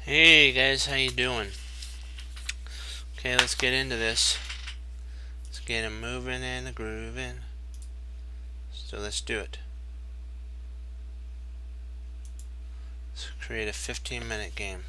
Hey guys, how you doing? Okay, let's get into this. Let's get it moving and grooving. So let's do it. Let's create a 15-minute game.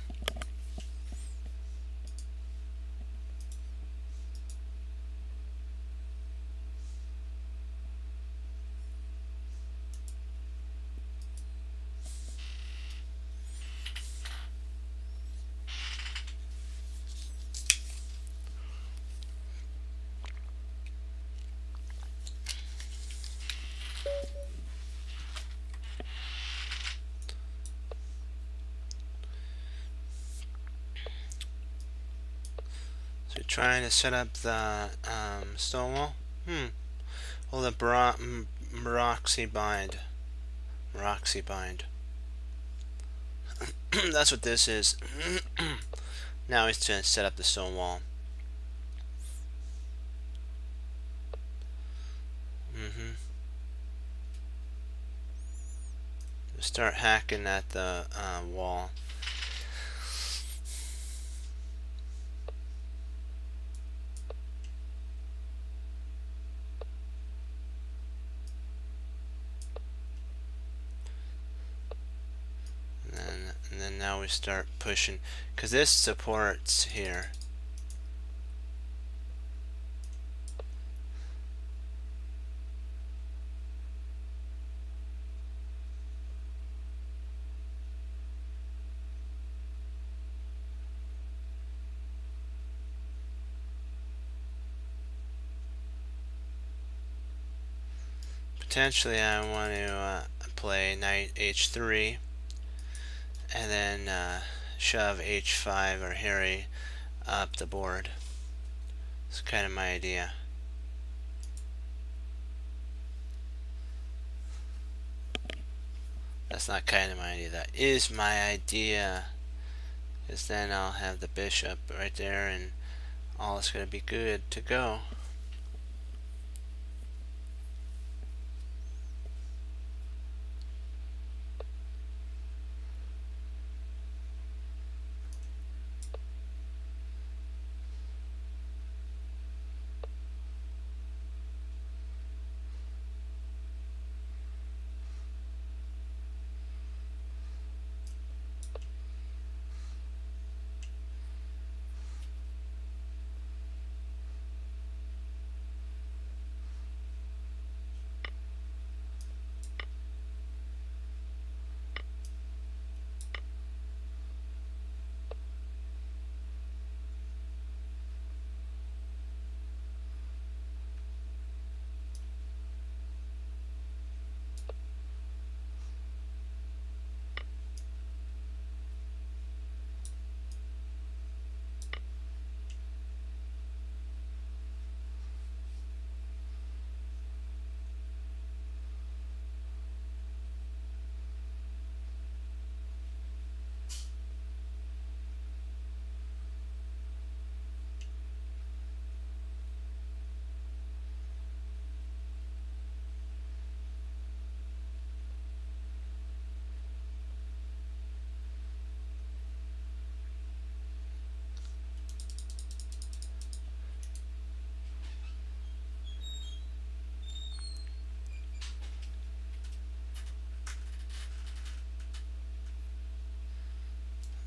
So trying to set up the stone wall. Oh, the Meroxy bind. Meroxy bind. That's what this is. Now he's going to set up the stone wall. Start hacking at the wall. And then now we start pushing, because this supports here. Potentially I want to play knight h3 and then shove h5 or Harry up the board. It's kind of my idea. That's not kind of my idea, that is my idea. Because then I'll have the bishop right there and all is going to be good to go.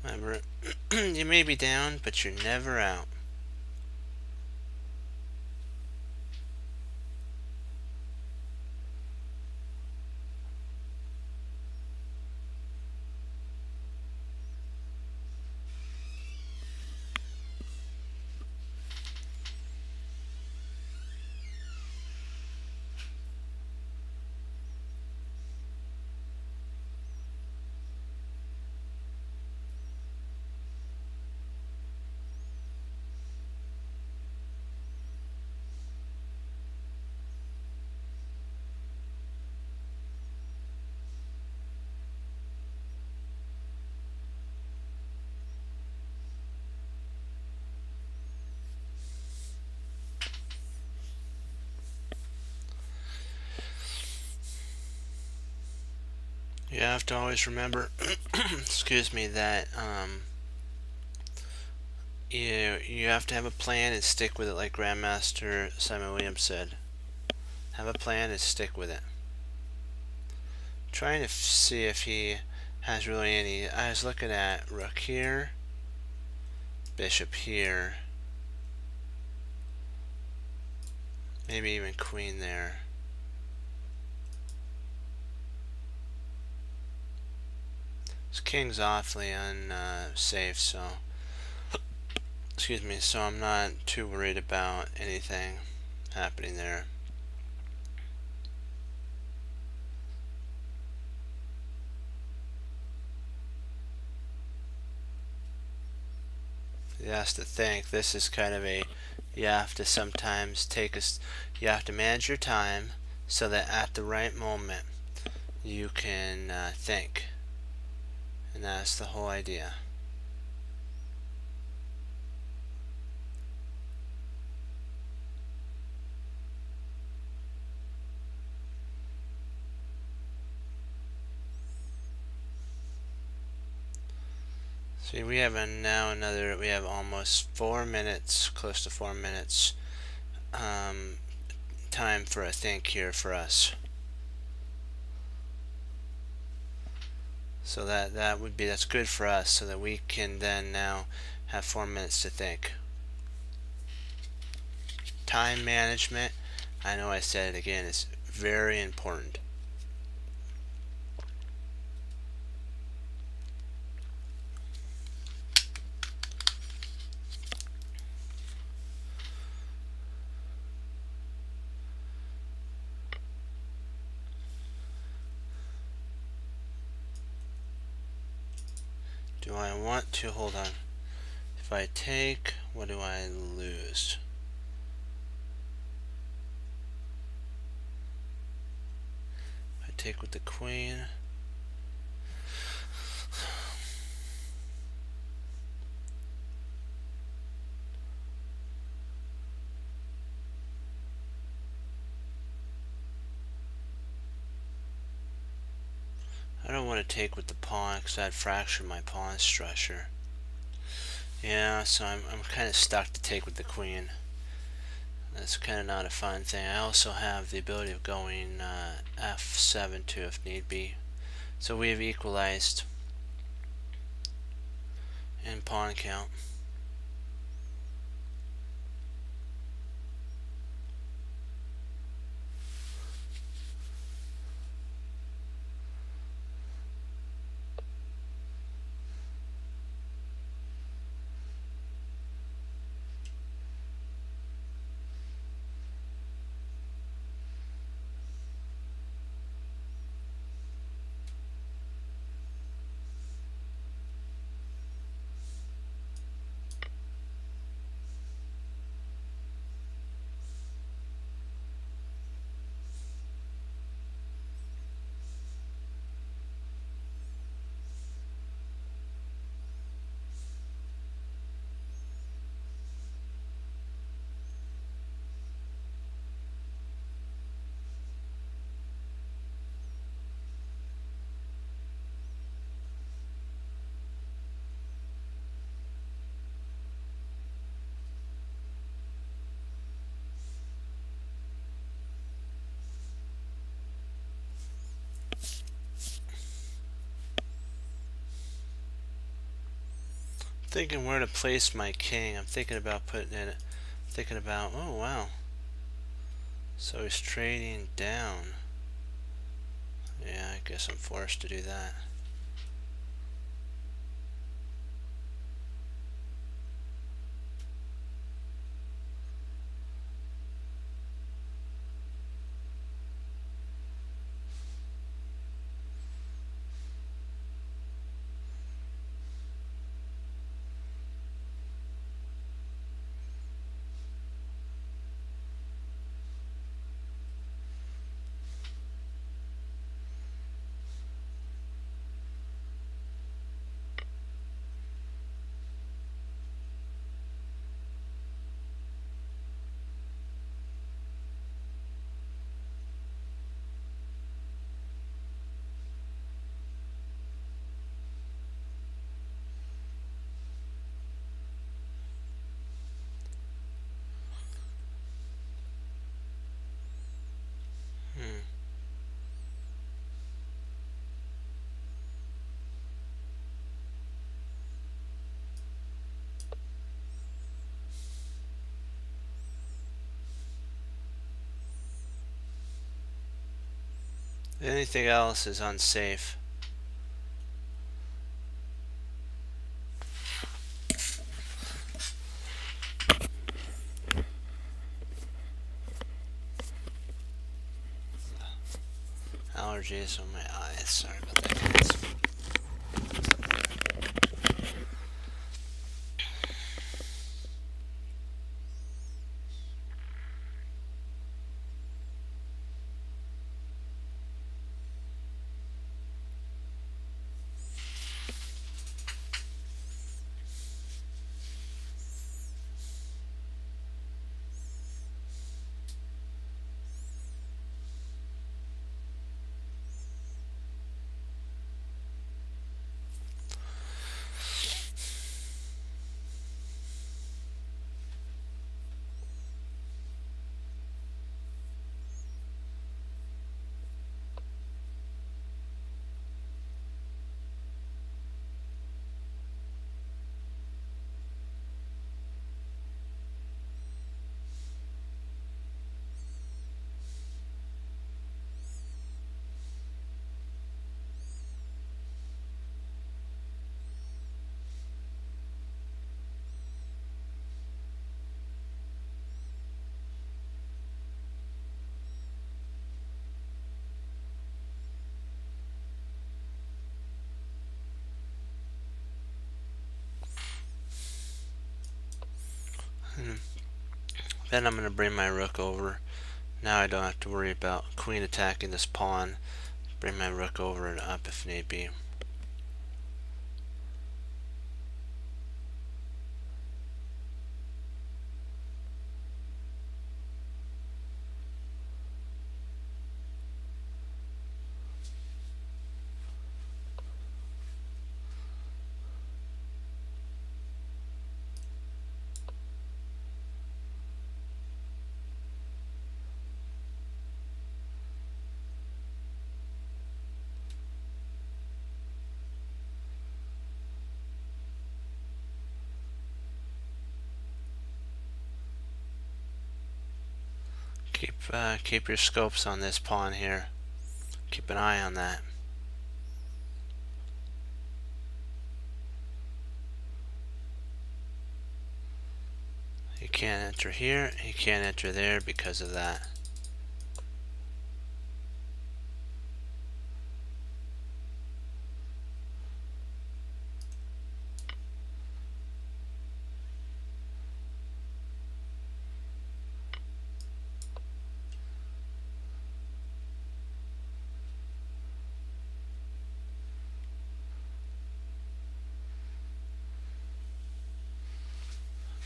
Remember, you may be down, but you're never out. You have to always remember, excuse me, that you have to have a plan and stick with it, like Grandmaster Simon Williams said. Have a plan and stick with it. Trying to see if he has really any. I was looking at rook here, bishop here, maybe even queen there. This king's awfully unsafe, so excuse me. So I'm not too worried about anything happening there. He has to think. This is kind of a, you have to sometimes you have to manage your time so that at the right moment you can think. And that's the whole idea. See, we have we have almost 4 minutes, close to 4 minutes time for a think here for us. So that's good for us, so that we can then now have 4 minutes to think. Time management, I know I said it again, is very important. Do I want to, hold on, if I take, what do I lose? I take with the queen. I don't want to take with the pawn because I'd fracture my pawn structure. Yeah, so I'm kind of stuck to take with the queen. That's kind of not a fun thing. I also have the ability of going f7 too if need be. So we have equalized in pawn count. Thinking where to place my king. I'm thinking about putting it. Thinking about. Oh wow. So he's trading down. Yeah, I guess I'm forced to do that. Anything else is unsafe. Allergies on my eyes. Sorry about that, guys. Then I'm going to bring my rook over. Now I don't have to worry about queen attacking this pawn. Bring my rook over and up if need be. Keep your scopes on this pawn here. Keep an eye on that. He can't enter here. He can't enter there because of that.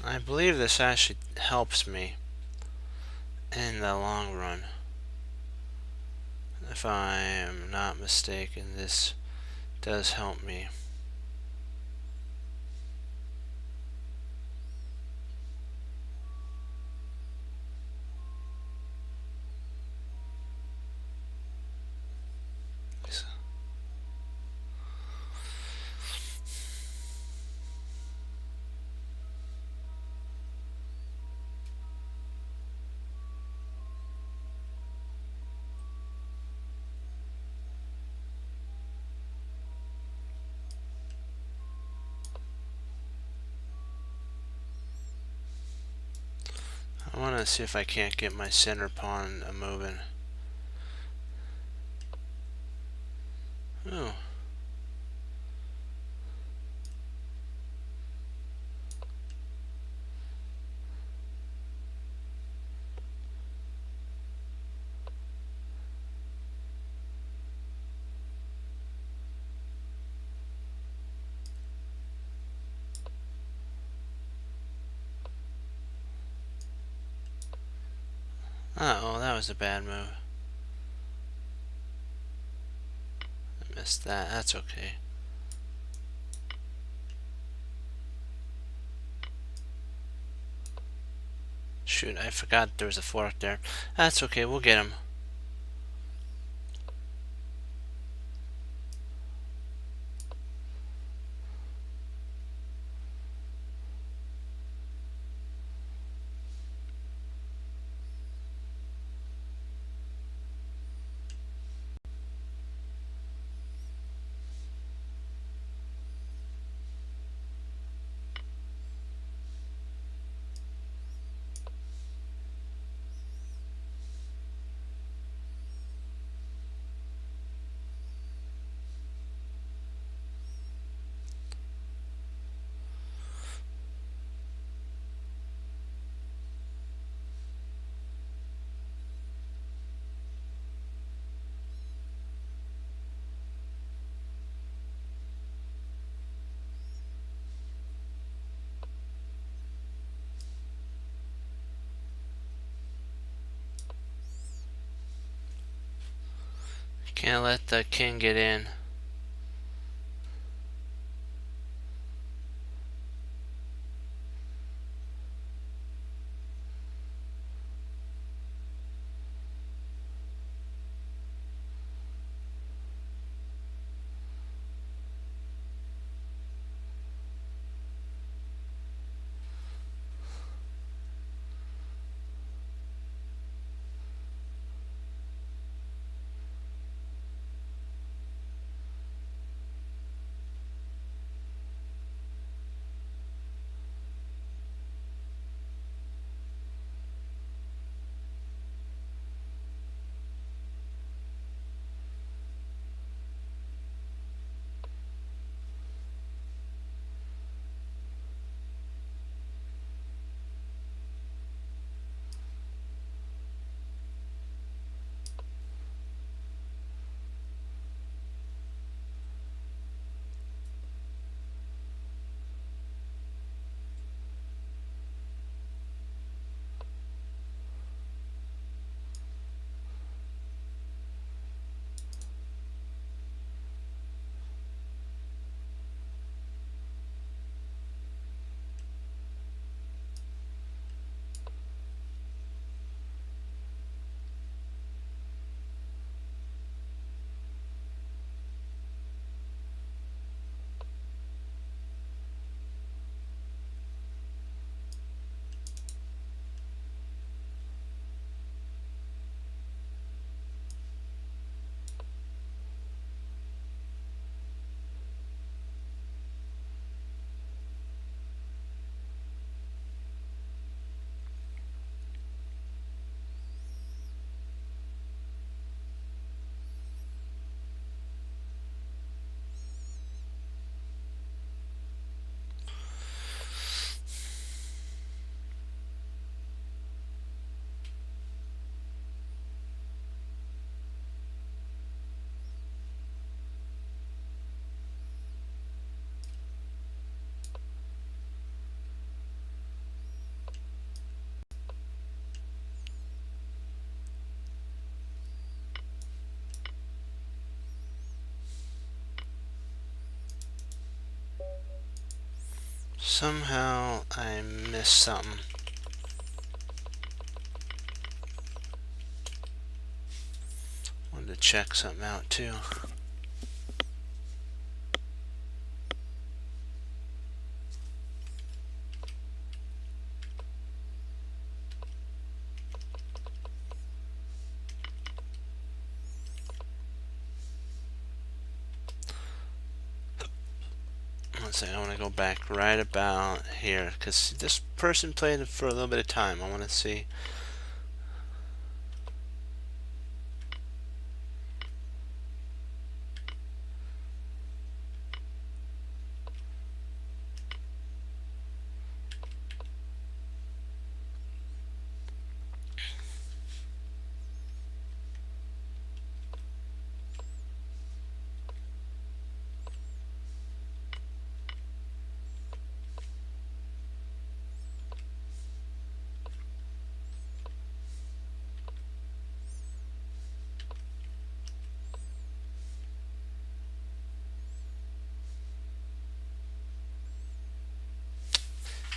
I believe this actually helps me in the long run. If I am not mistaken, this does help me. I want to see if I can't get my center pawn moving. Oh. Uh-oh, that was a bad move. I missed that. That's okay. Shoot, I forgot there was a fork there. That's okay, we'll get him. Can't let the king get in. Somehow I missed something. Wanted to check something out too. One second, I want to go back right about here because this person played it for a little bit of time. I want to see.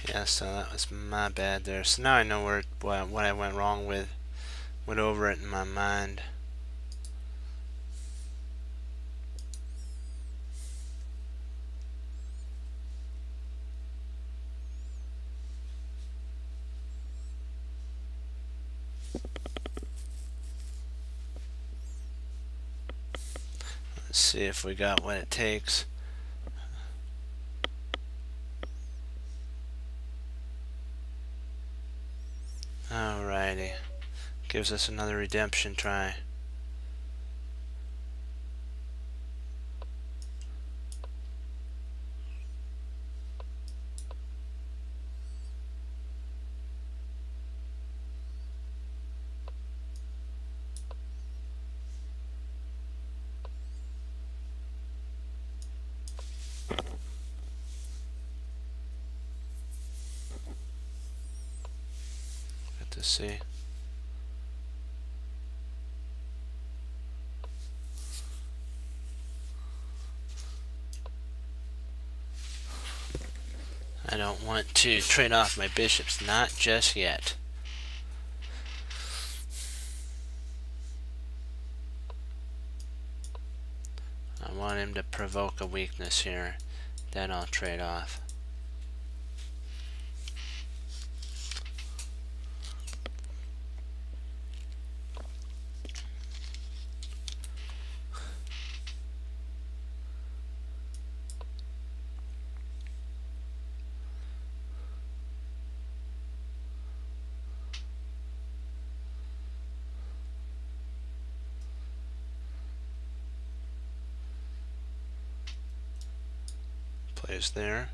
Yeah, so that was my bad there. So now I know what I went wrong with. Went over it in my mind. Let's see if we got what it takes. Alrighty. Gives us another redemption try. Good to see. don't want to trade off my bishops, not just yet. I want him to provoke a weakness here, then I'll trade off. Plays there.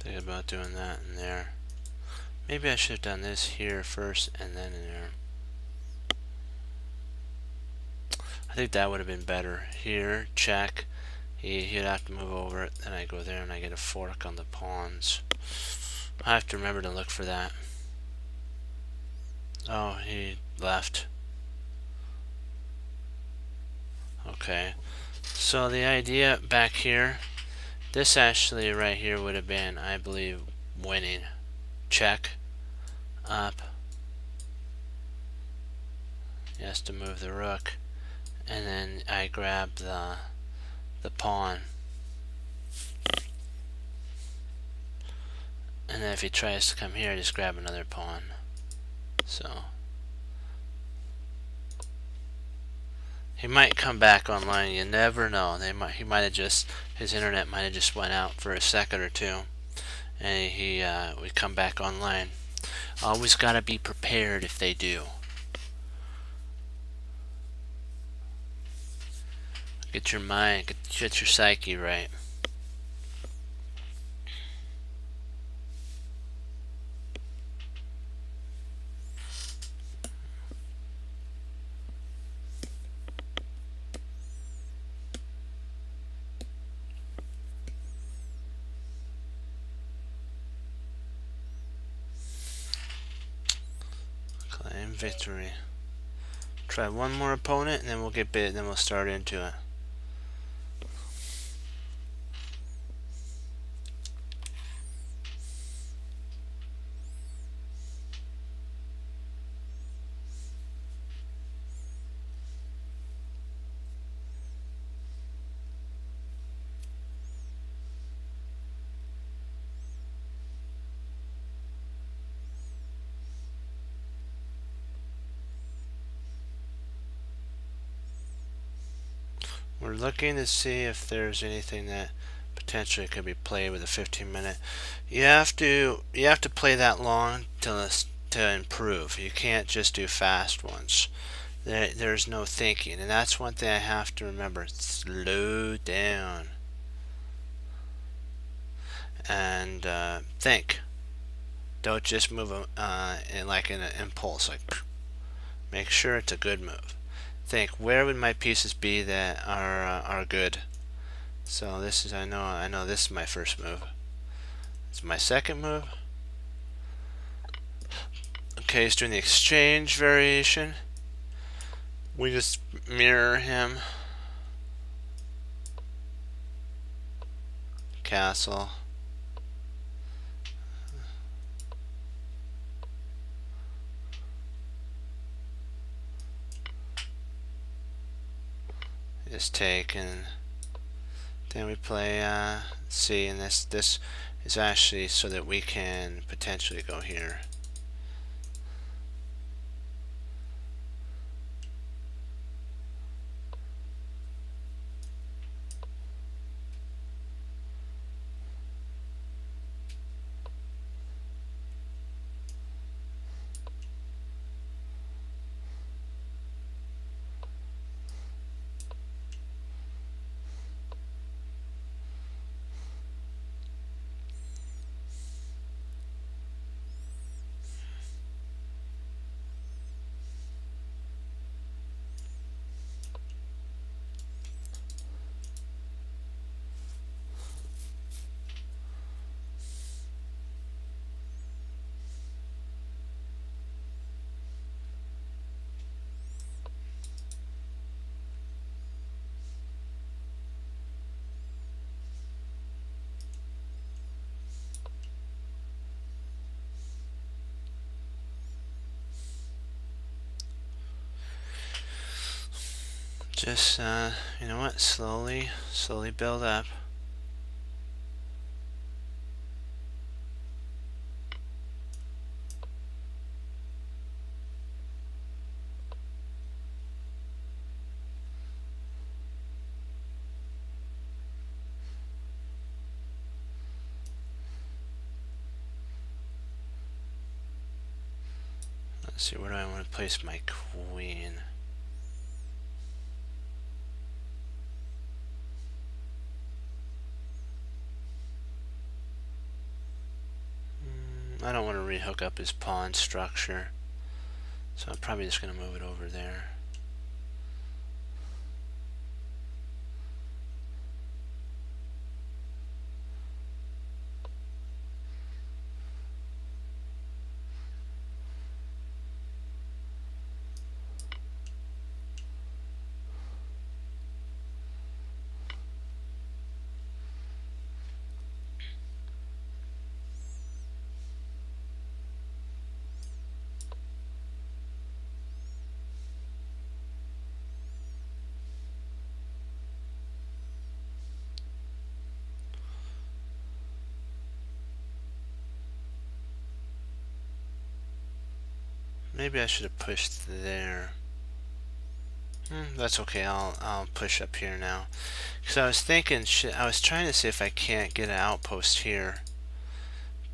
Think about doing that in there. Maybe I should have done this here first and then in there. I think that would have been better. Here, check. He'd have to move over it. Then I go there and I get a fork on the pawns. I have to remember to look for that. Oh, he left. Okay. So the idea back here, this actually right here would have been, I believe, winning. Check. Up. He has to move the rook. And then I grab the pawn. And then if he tries to come here, I just grab another pawn. So he might come back online. You never know. He might have just, his internet might have just went out for a second or two, and he would come back online. Always gotta be prepared if they do. Get your mind, get your psyche right. Claim victory. Try one more opponent and then we'll get bit, and then we'll start into it. We're looking to see if there's anything that potentially could be played with a 15-minute. You have to play that long to improve. You can't just do fast ones. There's no thinking, and that's one thing I have to remember. Slow down and think. Don't just move in like in an impulse. Like, make sure it's a good move. Think, where would my pieces be that are good? So this is, I know this is my first move. It's my second move. Okay, he's doing the exchange variation. We just mirror him. Castle. Just take, and then we play C, and this is actually so that we can potentially go here. Just you know what? Slowly build up. Let's see, where do I want to place my queen? I don't want to rehook up his pawn structure, so I'm probably just going to move it over there. Maybe I should have pushed there. That's okay. I'll push up here now. Because I was thinking, I was trying to see if I can't get an outpost here,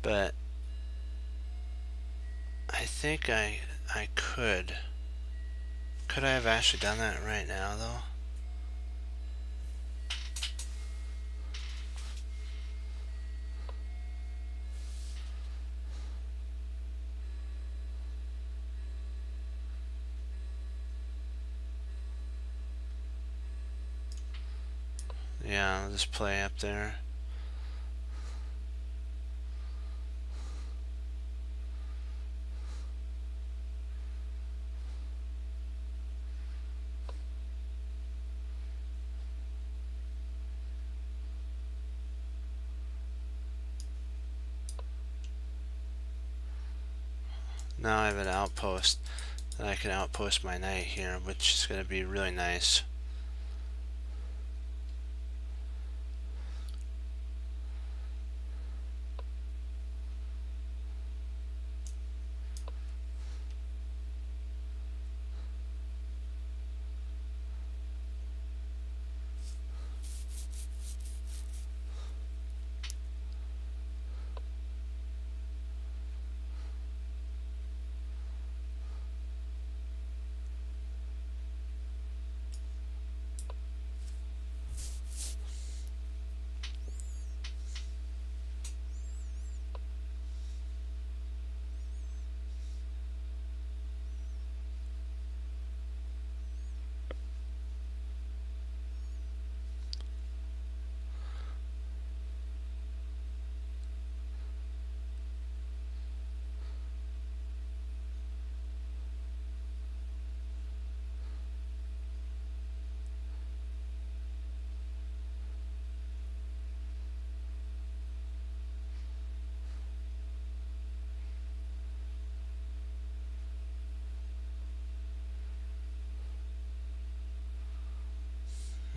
but I think I could. Could I have actually done that right now though? Yeah, I'll just play up there. Now I have an outpost that I can outpost my knight here, which is going to be really nice.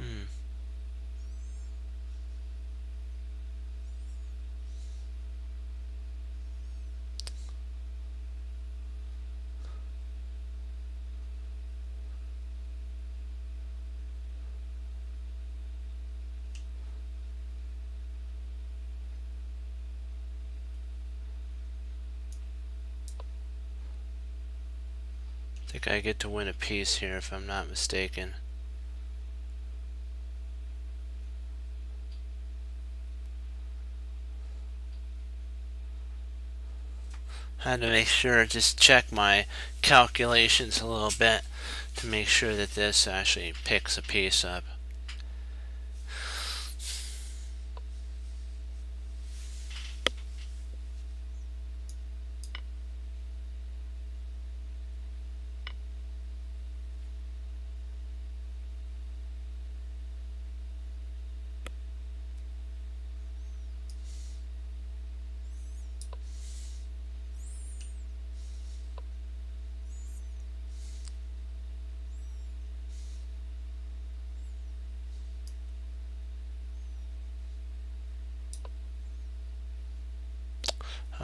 Hmm. I think I get to win a piece here if I'm not mistaken. Had to make sure, just check my calculations a little bit to make sure that this actually picks a piece up.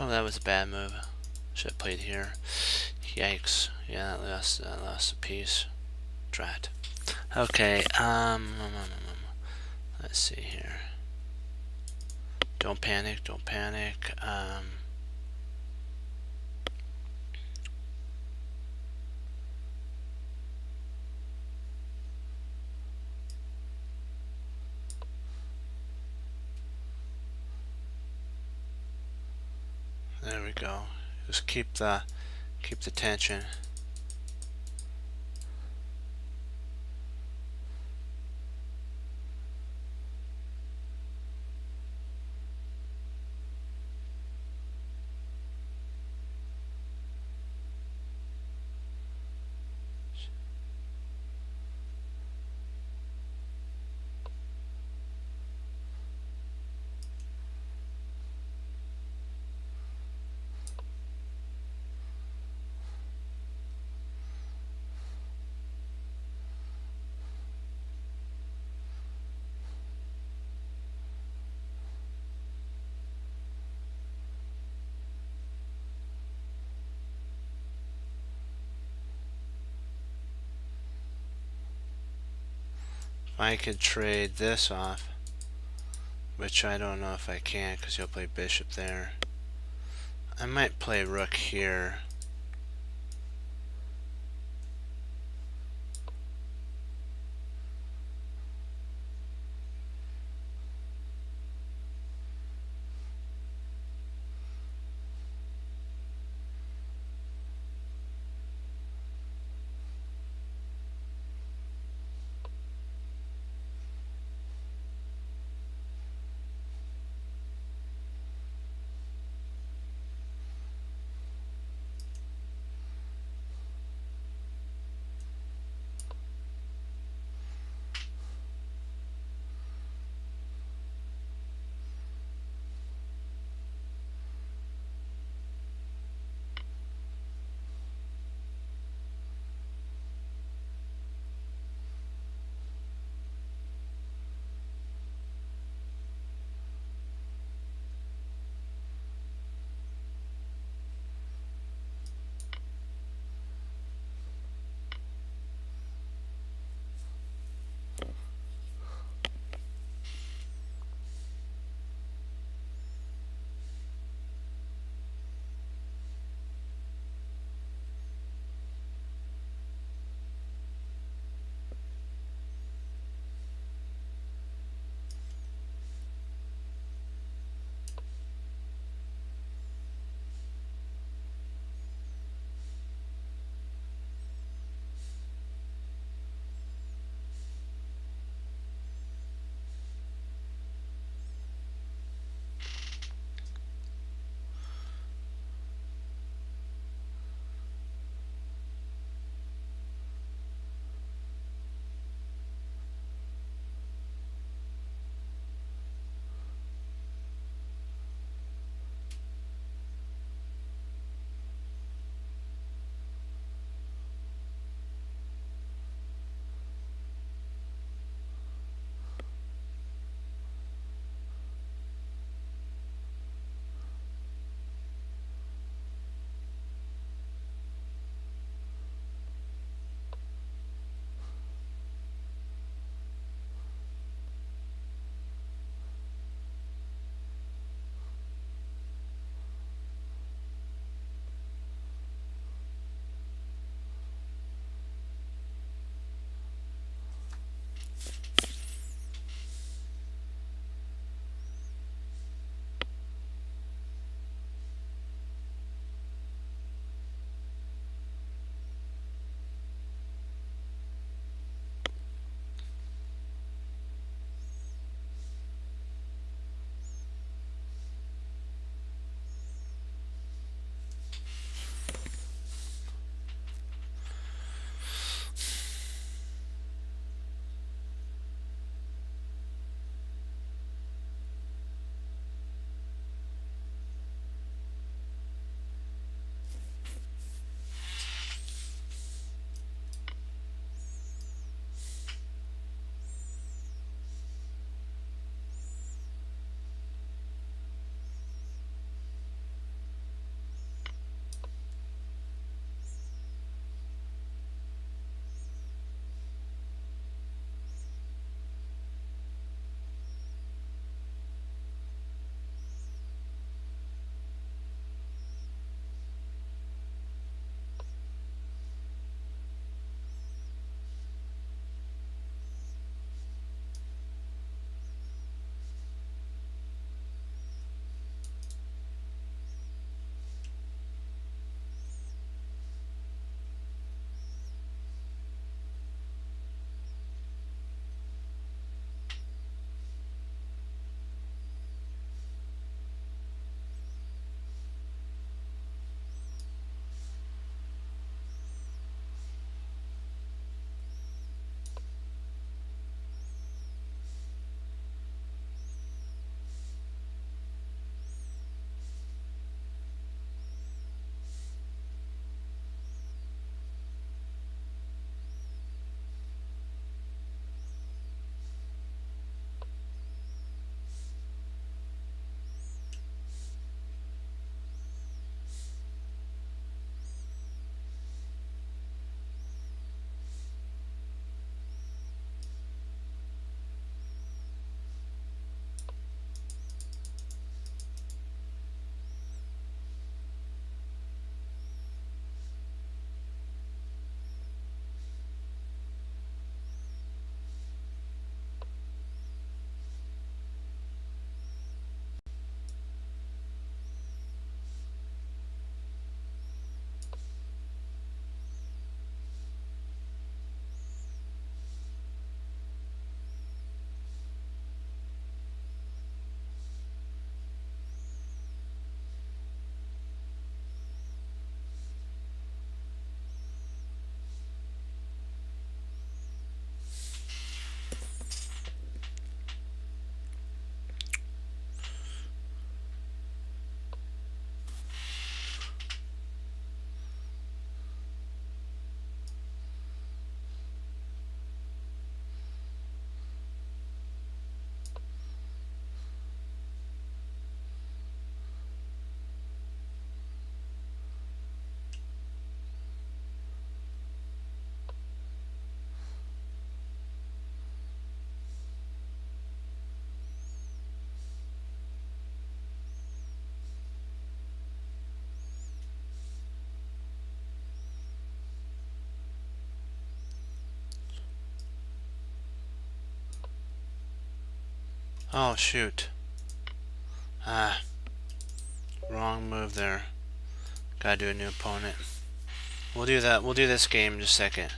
Oh, that was a bad move. Should have played here. Yikes. Yeah, that lost a piece. Drat. Okay, let's see here. Don't panic, don't panic. There we go. Just keep the tension. I could trade this off, which I don't know if I can because he'll play bishop there. I might play rook here. Oh, shoot. Ah, wrong move there. Gotta do a new opponent. We'll do that. We'll do this game in just a second.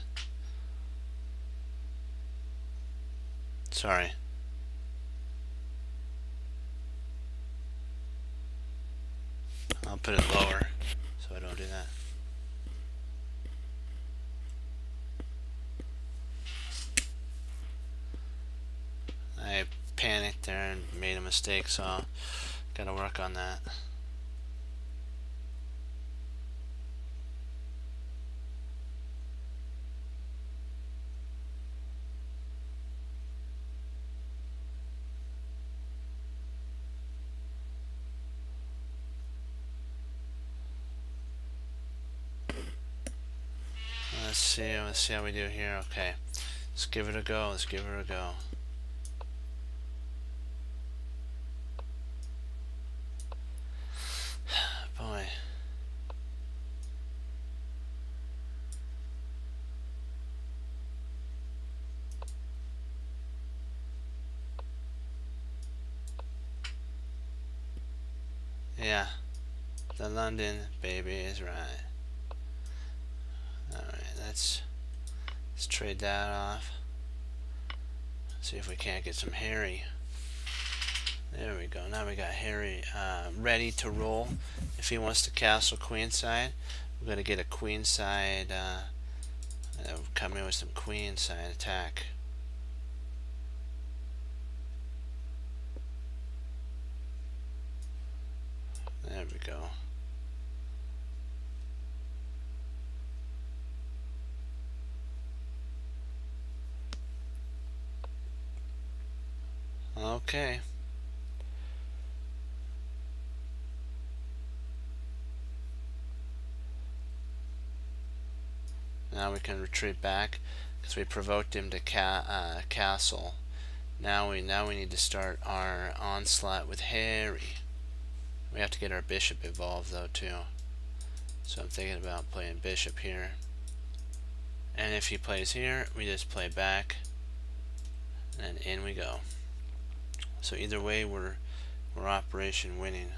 Sorry. I'll put it lower so I don't do that. I panicked there and made a mistake, so gotta work on that. Let's see how we do here. Okay, let's give it a go. Let's give it a go. Boy. Yeah, the London baby is right. Alright, let's trade that off. See if we can't get some Harry. There we go. Now we got Harry ready to roll. If he wants to castle queenside, we're going to get a queenside, come in with some queenside attack. There we go. Okay. Now we can retreat back because we provoked him to castle. Now we need to start our onslaught with Harry. We have to get our bishop involved though too. So I'm thinking about playing bishop here. And if he plays here, we just play back and in we go. So either way we're operation winning.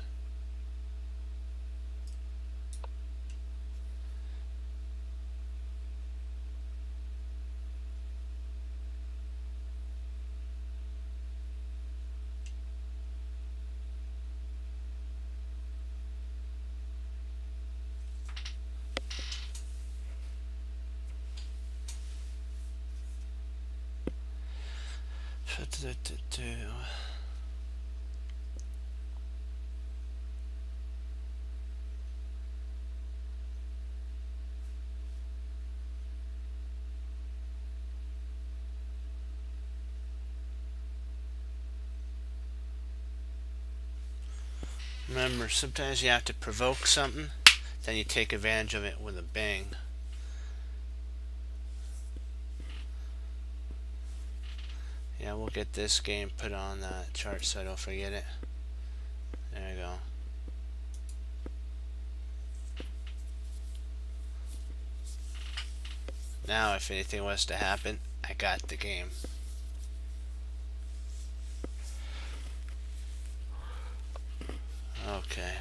Remember, sometimes you have to provoke something, then you take advantage of it with a bang. Yeah, we'll get this game put on the chart so I don't forget it. There we go. Now, if anything was to happen, I got the game. Okay.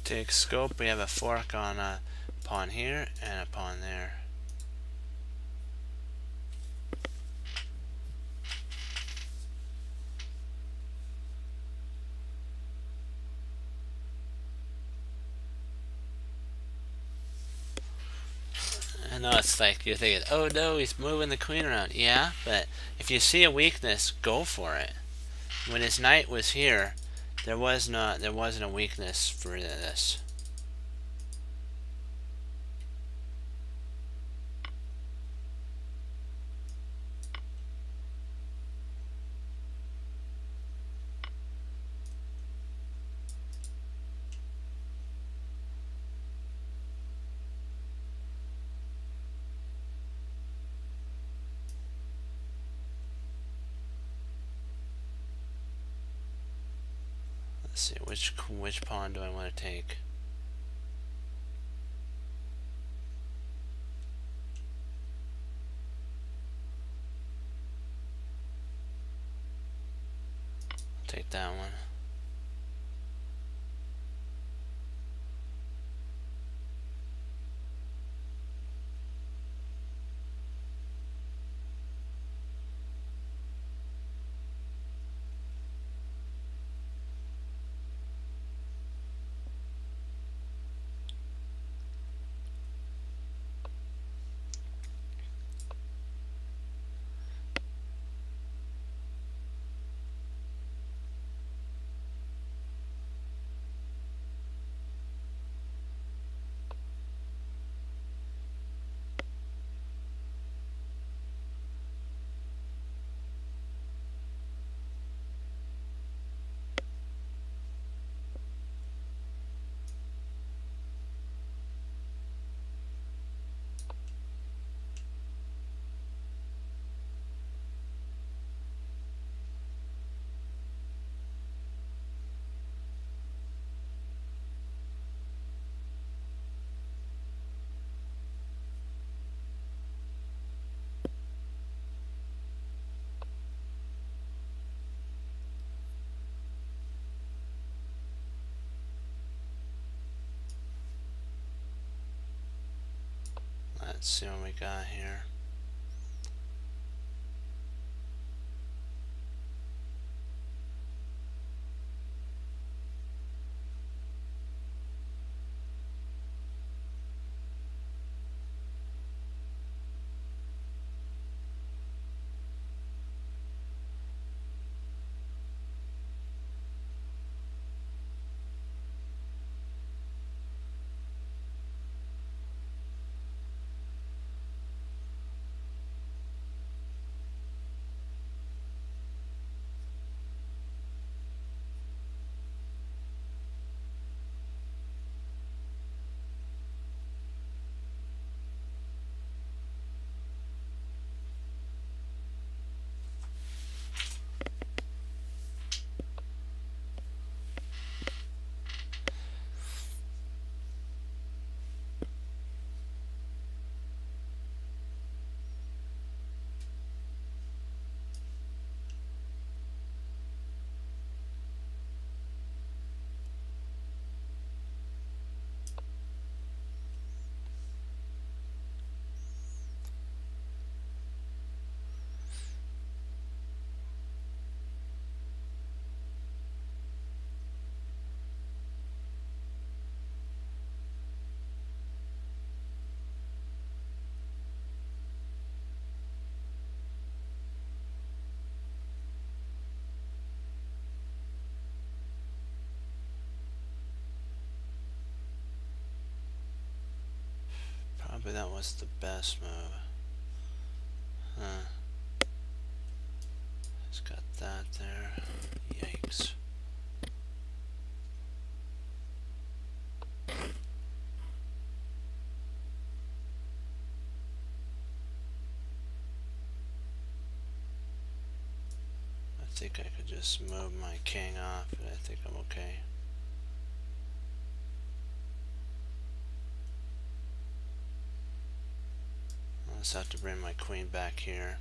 Take scope, we have a fork on a pawn here and a pawn there. I know it's like you're thinking, oh no, he's moving the queen around. Yeah, but if you see a weakness, go for it. When his knight was here, There wasn't a weakness for this. Let's see, which pawn do I want to take? I'll take that one. Let's see what we got here. Probably that was the best move. Huh. It's got that there. Yikes. I think I could just move my king off, but I think I'm okay. I'll just have to bring my queen back here.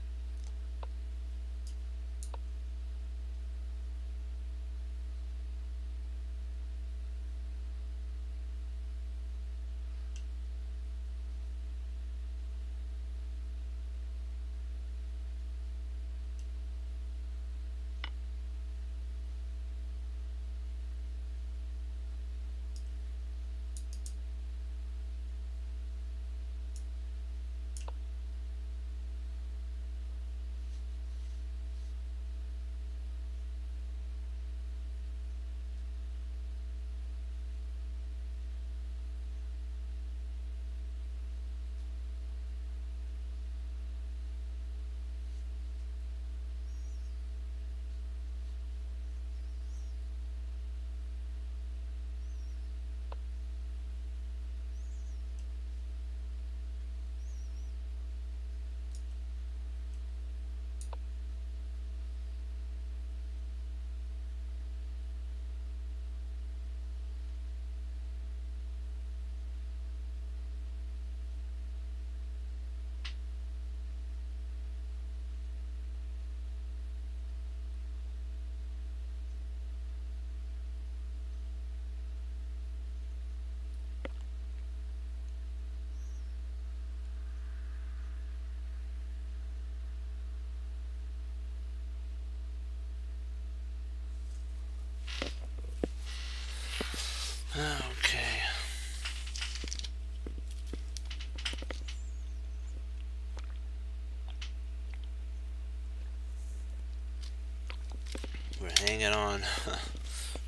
hang it on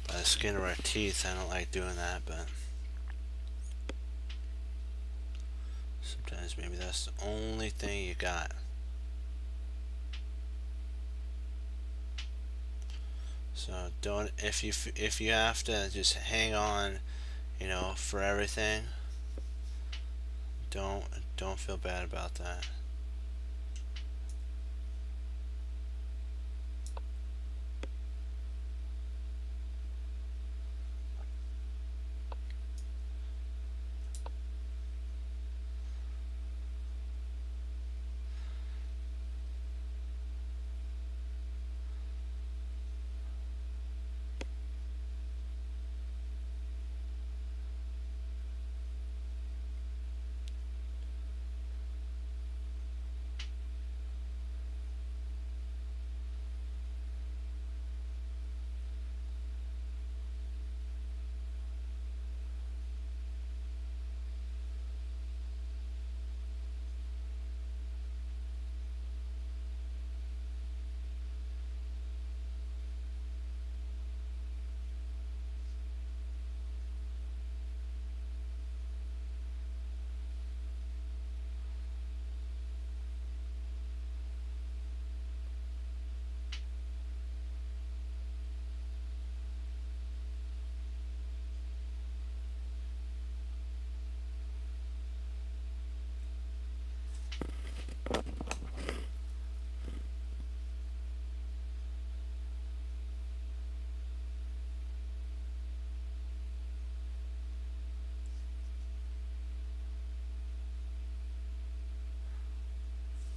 by the skin of our teeth. I don't like doing that, but sometimes maybe that's the only thing you got. So don't, if you have to just hang on, for everything, don't don't feel bad about that.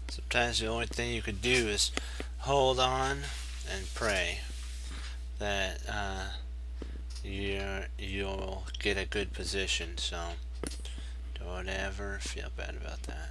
Sometimes the only thing you could do is hold on and pray that you'll get a good position. So don't ever feel bad about that.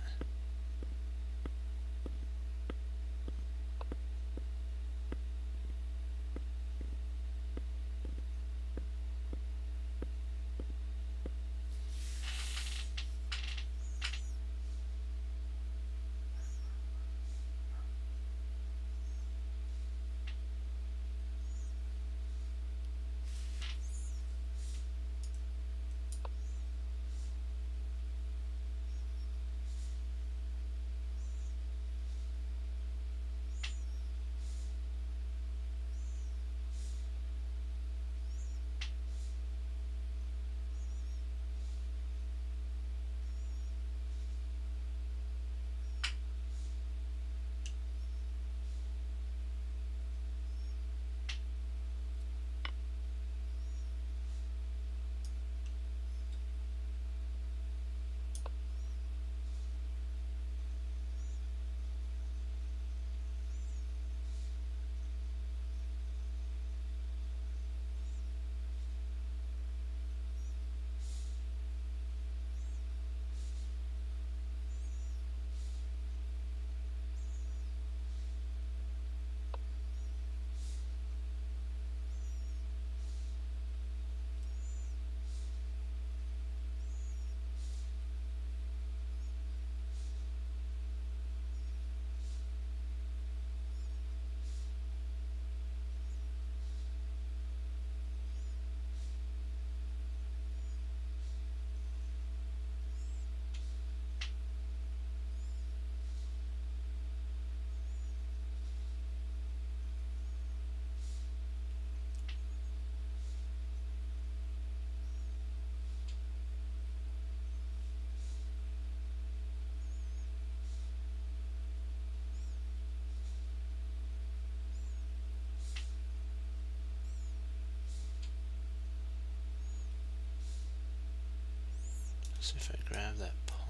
See if I grab that pawn.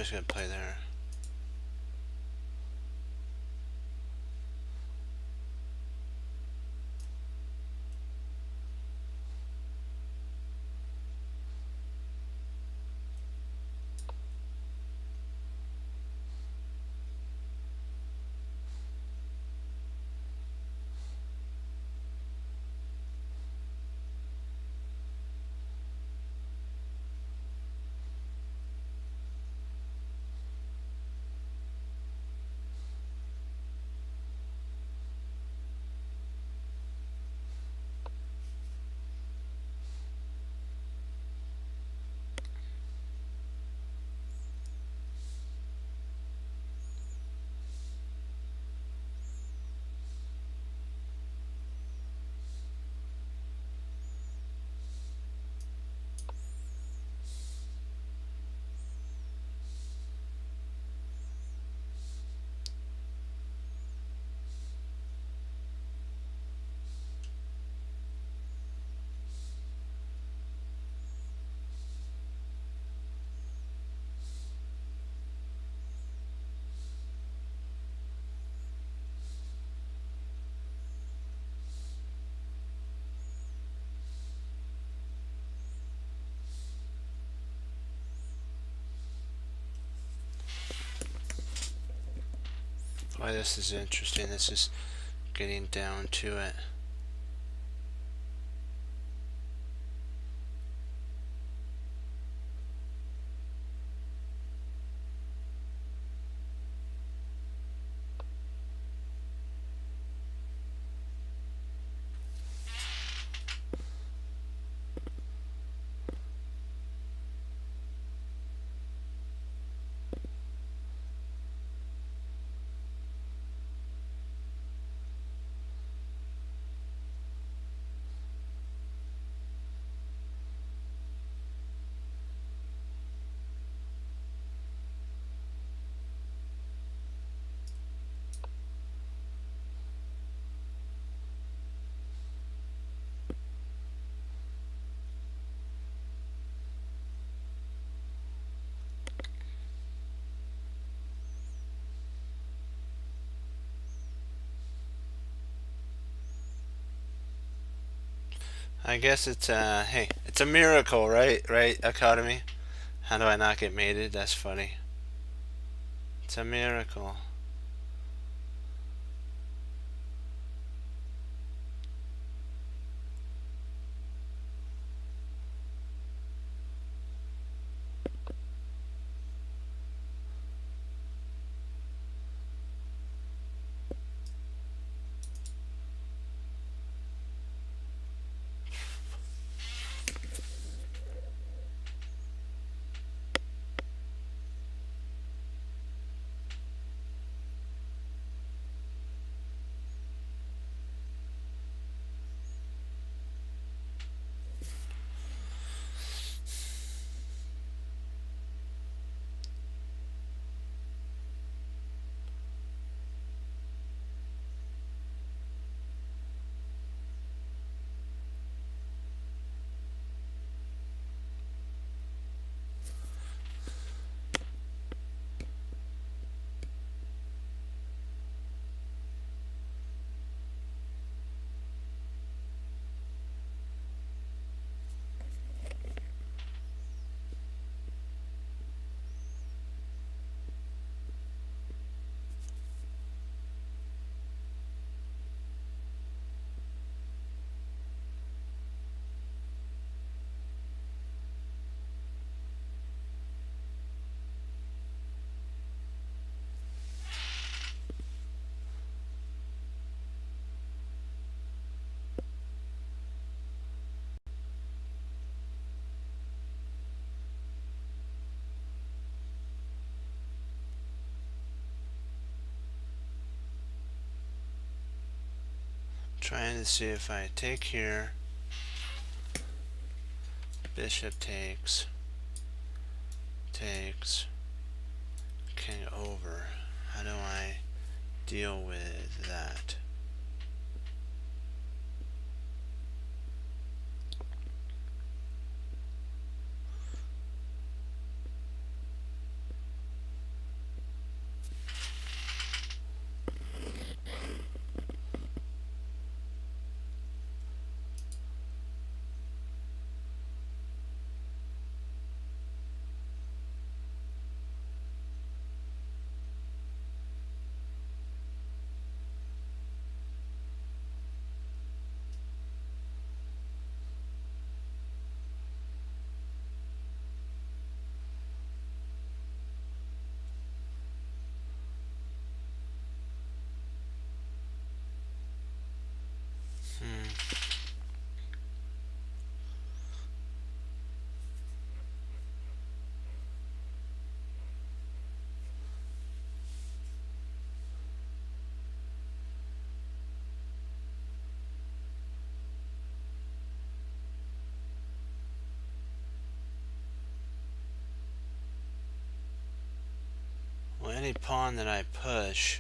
always gonna play there. Boy, this is interesting. This is getting down to it. I guess it's hey, it's a miracle, right? Right, Academy? How do I not get mated? That's funny. It's a miracle. Trying to see if I take here, bishop takes, king over. How do I deal with that? only pawn that I push.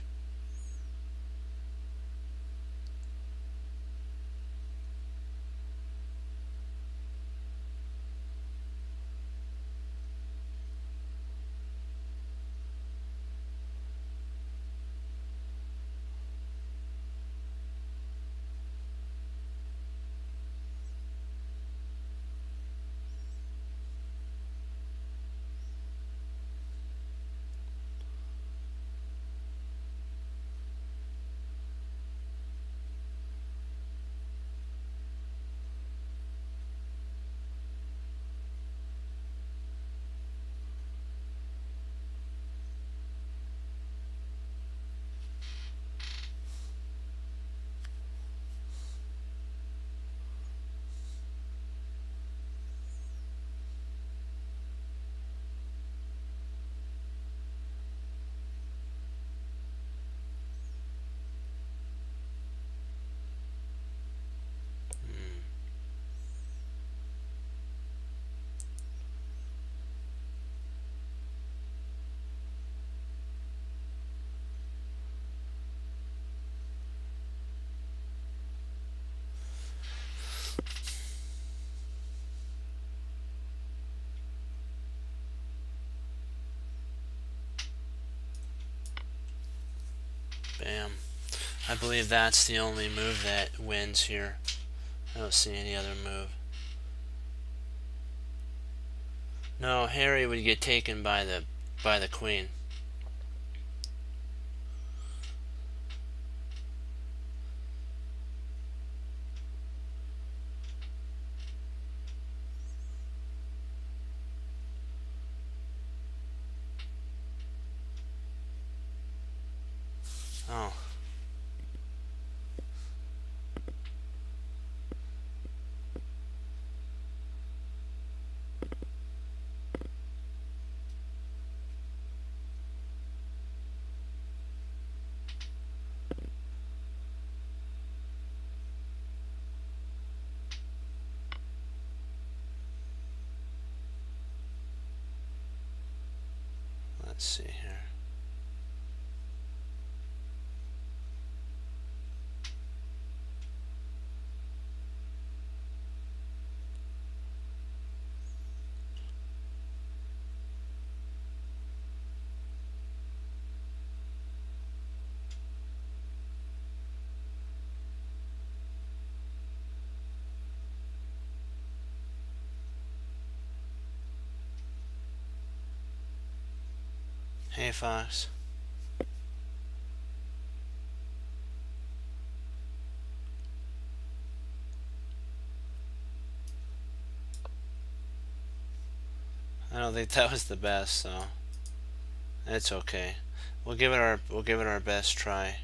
Bam. I believe that's the only move that wins here. I don't see any other move. No, Harry would get taken by the queen. Oh. Let's see here. Hey, Fox. I don't think that was the best, so it's okay. We'll give it our best try.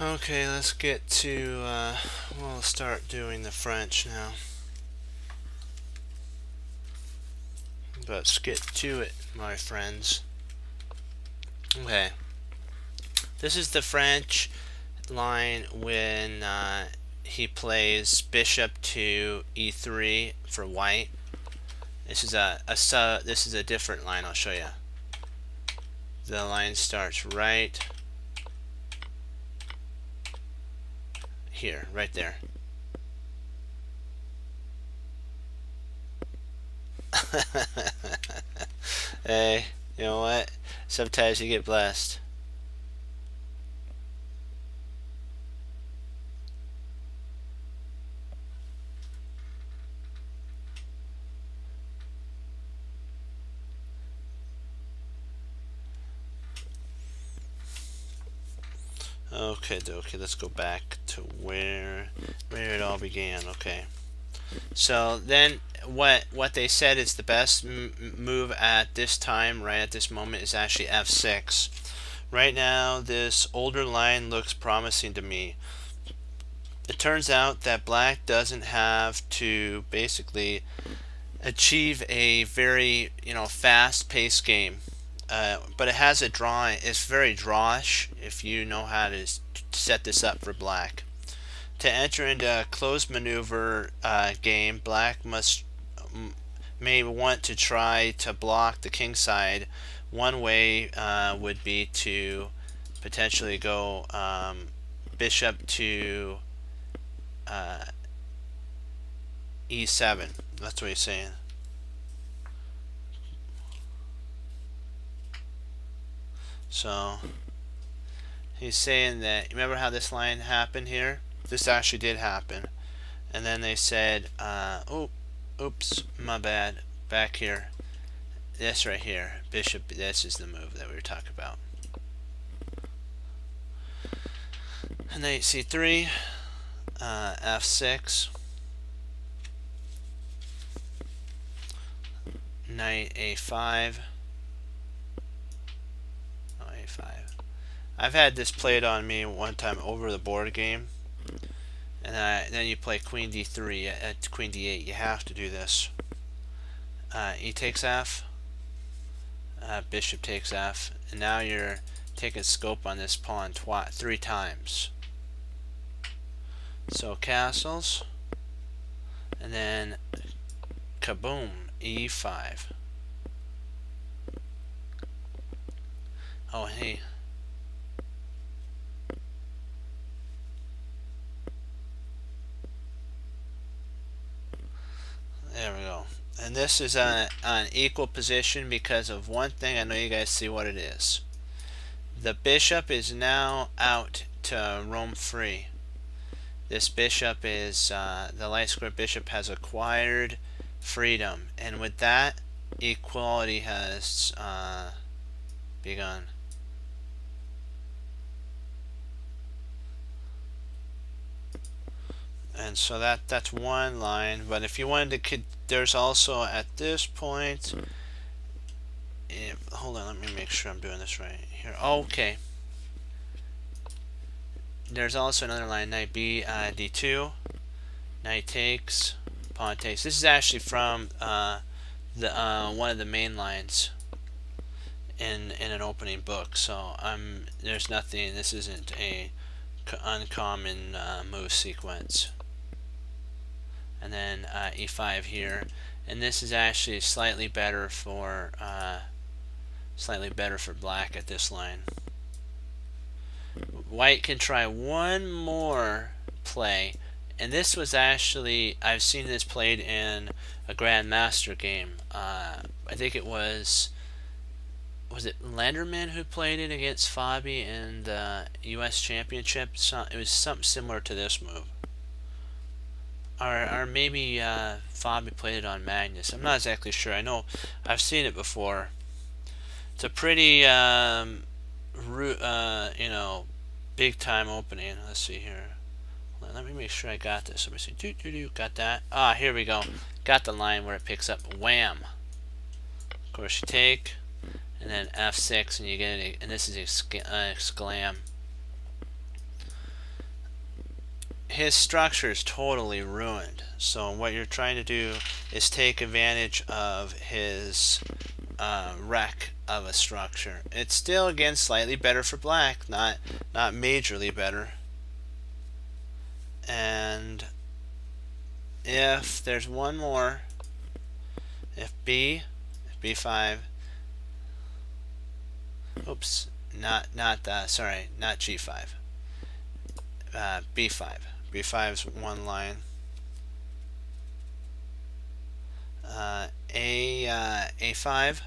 Okay, let's get to, we'll start doing the French now. Let's get to it, my friends. Okay, this is the French line when he plays bishop to e3 for white. This is this is a different line. I'll show you. The line starts right here, right there. Hey, you know what? Sometimes you get blessed. Okay, let's go back to where it all began. Okay, so then what they said is the best move at this time, right at this moment, is actually f6. Right now, this older line looks promising to me. It turns out that black doesn't have to basically achieve a very fast-paced game. But it has a draw. It's very drawish if you know how to set this up for black. To enter into a closed maneuver game, black may want to try to block the king side. One way would be to potentially go bishop to e7. That's what he's saying. So he's saying that, remember how this line happened here? This actually did happen. And then they said, oh, oops, my bad, back here. This right here, bishop, this is the move that we were talking about. Knight c3, f6, knight a5, a5. I've had this played on me one time over the board game, and then you play queen d3 at queen d8. You have to do this. E takes f, bishop takes f, and now you're taking scope on this pawn 3 times. So castles, and then kaboom, e5. Oh, hey. There we go. And this is on equal position because of one thing. I know you guys see what it is. The bishop is now out to roam free. This bishop is, the light square bishop has acquired freedom. And with that, equality has begun. And so that's one line. But if you wanted to, there's also at this point, hold on, let me make sure I'm doing this right here. Okay. There's also another line, knight b, d2, knight takes, pawn takes. This is actually from one of the main lines in an opening book. So there's nothing. This isn't a uncommon move sequence. And then e5 here, and this is actually slightly better for black at this line. White can try one more play, and this was actually, I've seen this played in a Grandmaster game. I think it was it Landerman who played it against Fabi in the U.S. Championship? It was something similar to this move. Or maybe Fabi played it on Magnus. I'm not exactly sure. I know I've seen it before. It's a pretty, big time opening. Let's see here. Let me make sure I got this. Let me see. Got that. Ah, here we go. Got the line where it picks up. Wham. Of course, you take, and then f6, and you get it. And this is exclam. his structure is totally ruined. So what you're trying to do is take advantage of his wreck of a structure. It's still, again, slightly better for black, not majorly better. And if there's one more, if b5, oops, not g5, b5. b5's one line. A5,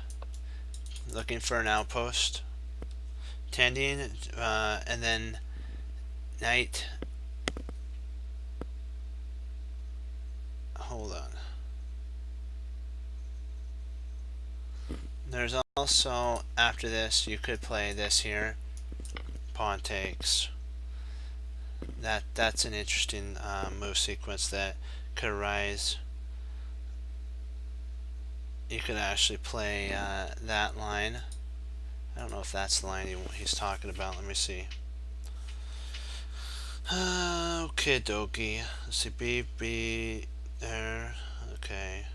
looking for an outpost, tending, and then knight. Hold on. There's also, after this, you could play this here. Pawn takes. That's an interesting move sequence that could arise. You could actually play that line. I don't know if that's the line he's talking about. Let me see. Okay, dokie. Let's see. B there. Okay.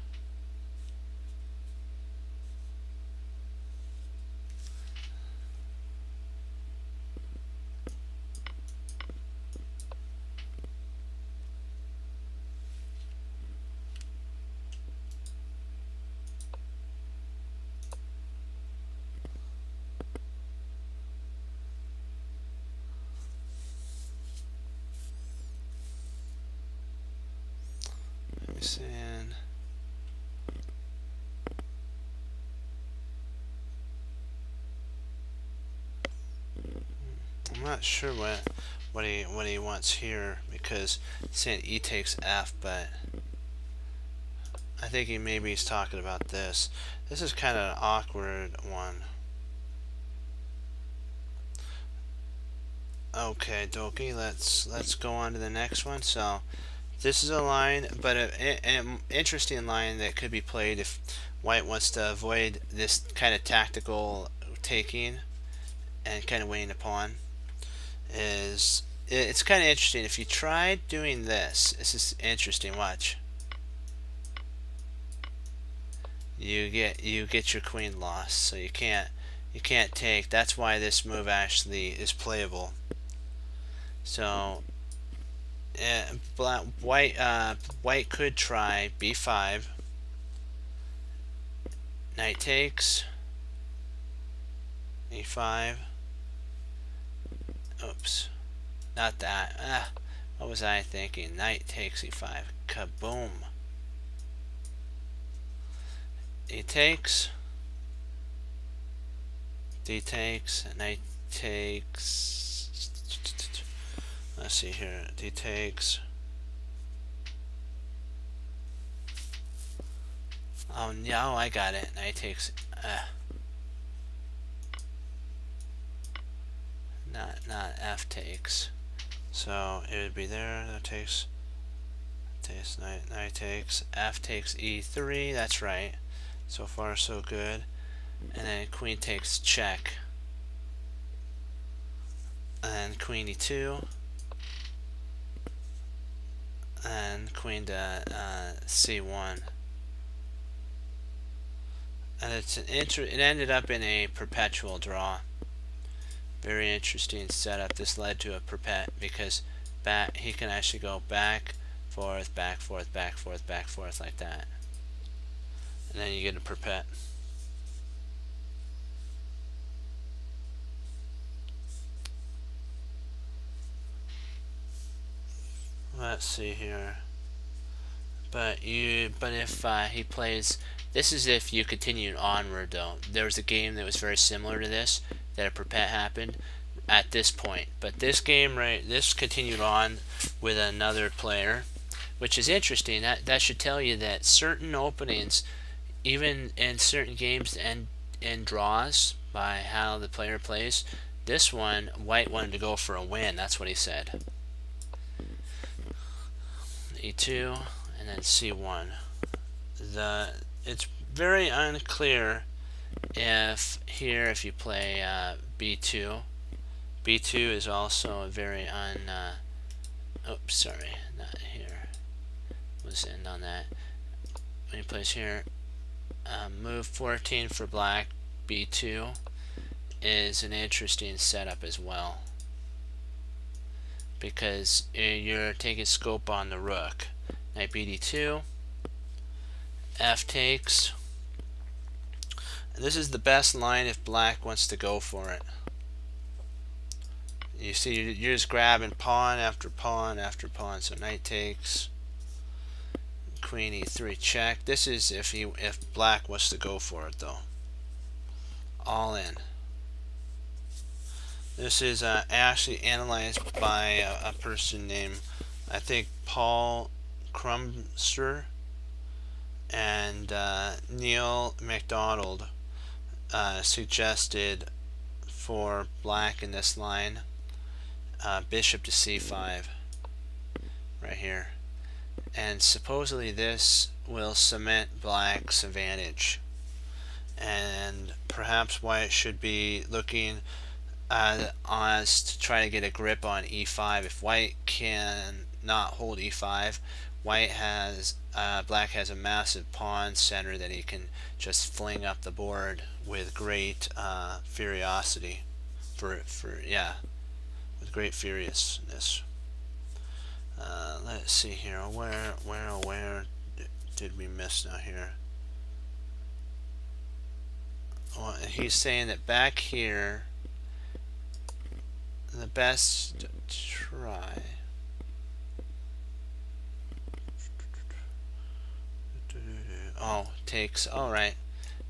Let me see. I'm not sure what he wants here, because he's saying e takes f, but I think maybe he's talking about this. This is kind of an awkward one. Okay, dokie, let's go on to the next one. So this is a line, but an interesting line that could be played if white wants to avoid this kind of tactical taking and kind of winning a pawn. It's kind of interesting. If you tried doing this is interesting. Watch. You get your queen lost, so you can't take. That's why this move actually is playable. So white could try b5, knight takes, e5. Oops, not that. What was I thinking? Knight takes e5. Kaboom. E takes, d takes, knight takes. Let's see here. D takes. Oh no, I got it. Knight takes. Not f takes. So it would be there. That takes knight takes. F takes e3. That's right. So far so good. And then queen takes check. And queen e2. And queen to c1. And it ended up in a perpetual draw. Very interesting setup. This led to a perpet because he can actually go back, forth, back, forth, back, forth, back, forth like that. And then you get a perpet. Let's see here. But if he plays, this is if you continue onward though. There was a game that was very similar to this, that a perpet happened at this point. But this game, right, this continued on with another player, which is interesting. That should tell you that certain openings, even in certain games, end in draws by how the player plays. This one, white wanted to go for a win. That's what he said. E2 and then C1. It's very unclear if you play B2. B2 is also a very Oops, sorry, not here. Let's end on that. When he plays here, move 14 for black, b2 is an interesting setup as well, because you're taking scope on the rook. Knight bd2, f takes. This is the best line if black wants to go for it. You see, you're just grabbing pawn after pawn after pawn. So knight takes, queen e3 check. This is if black wants to go for it though. All in. This is actually analyzed by a person named, I think, Paul Crumster and Neil MacDonald suggested for black in this line bishop to c5 right here, and supposedly this will cement black's advantage, and perhaps White should be looking as to try to get a grip on e5. If White can not hold e5, White has black has a massive pawn center that he can just fling up the board with great furiosity with great furiousness. Let's see here, where did we miss now here? Well, he's saying that back here the best try. Oh, takes. All right.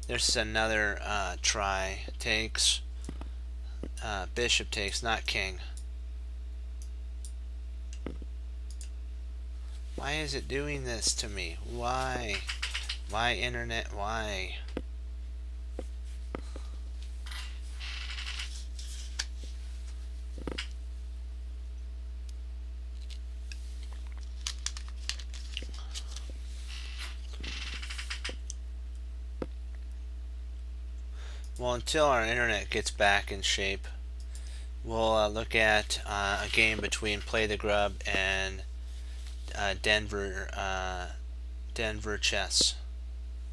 There's another try. Takes. Bishop takes, not king. Why is it doing this to me? Why? Why, internet? Why? Well, until our internet gets back in shape, we'll look at a game between Play the Grub and Denver Chess.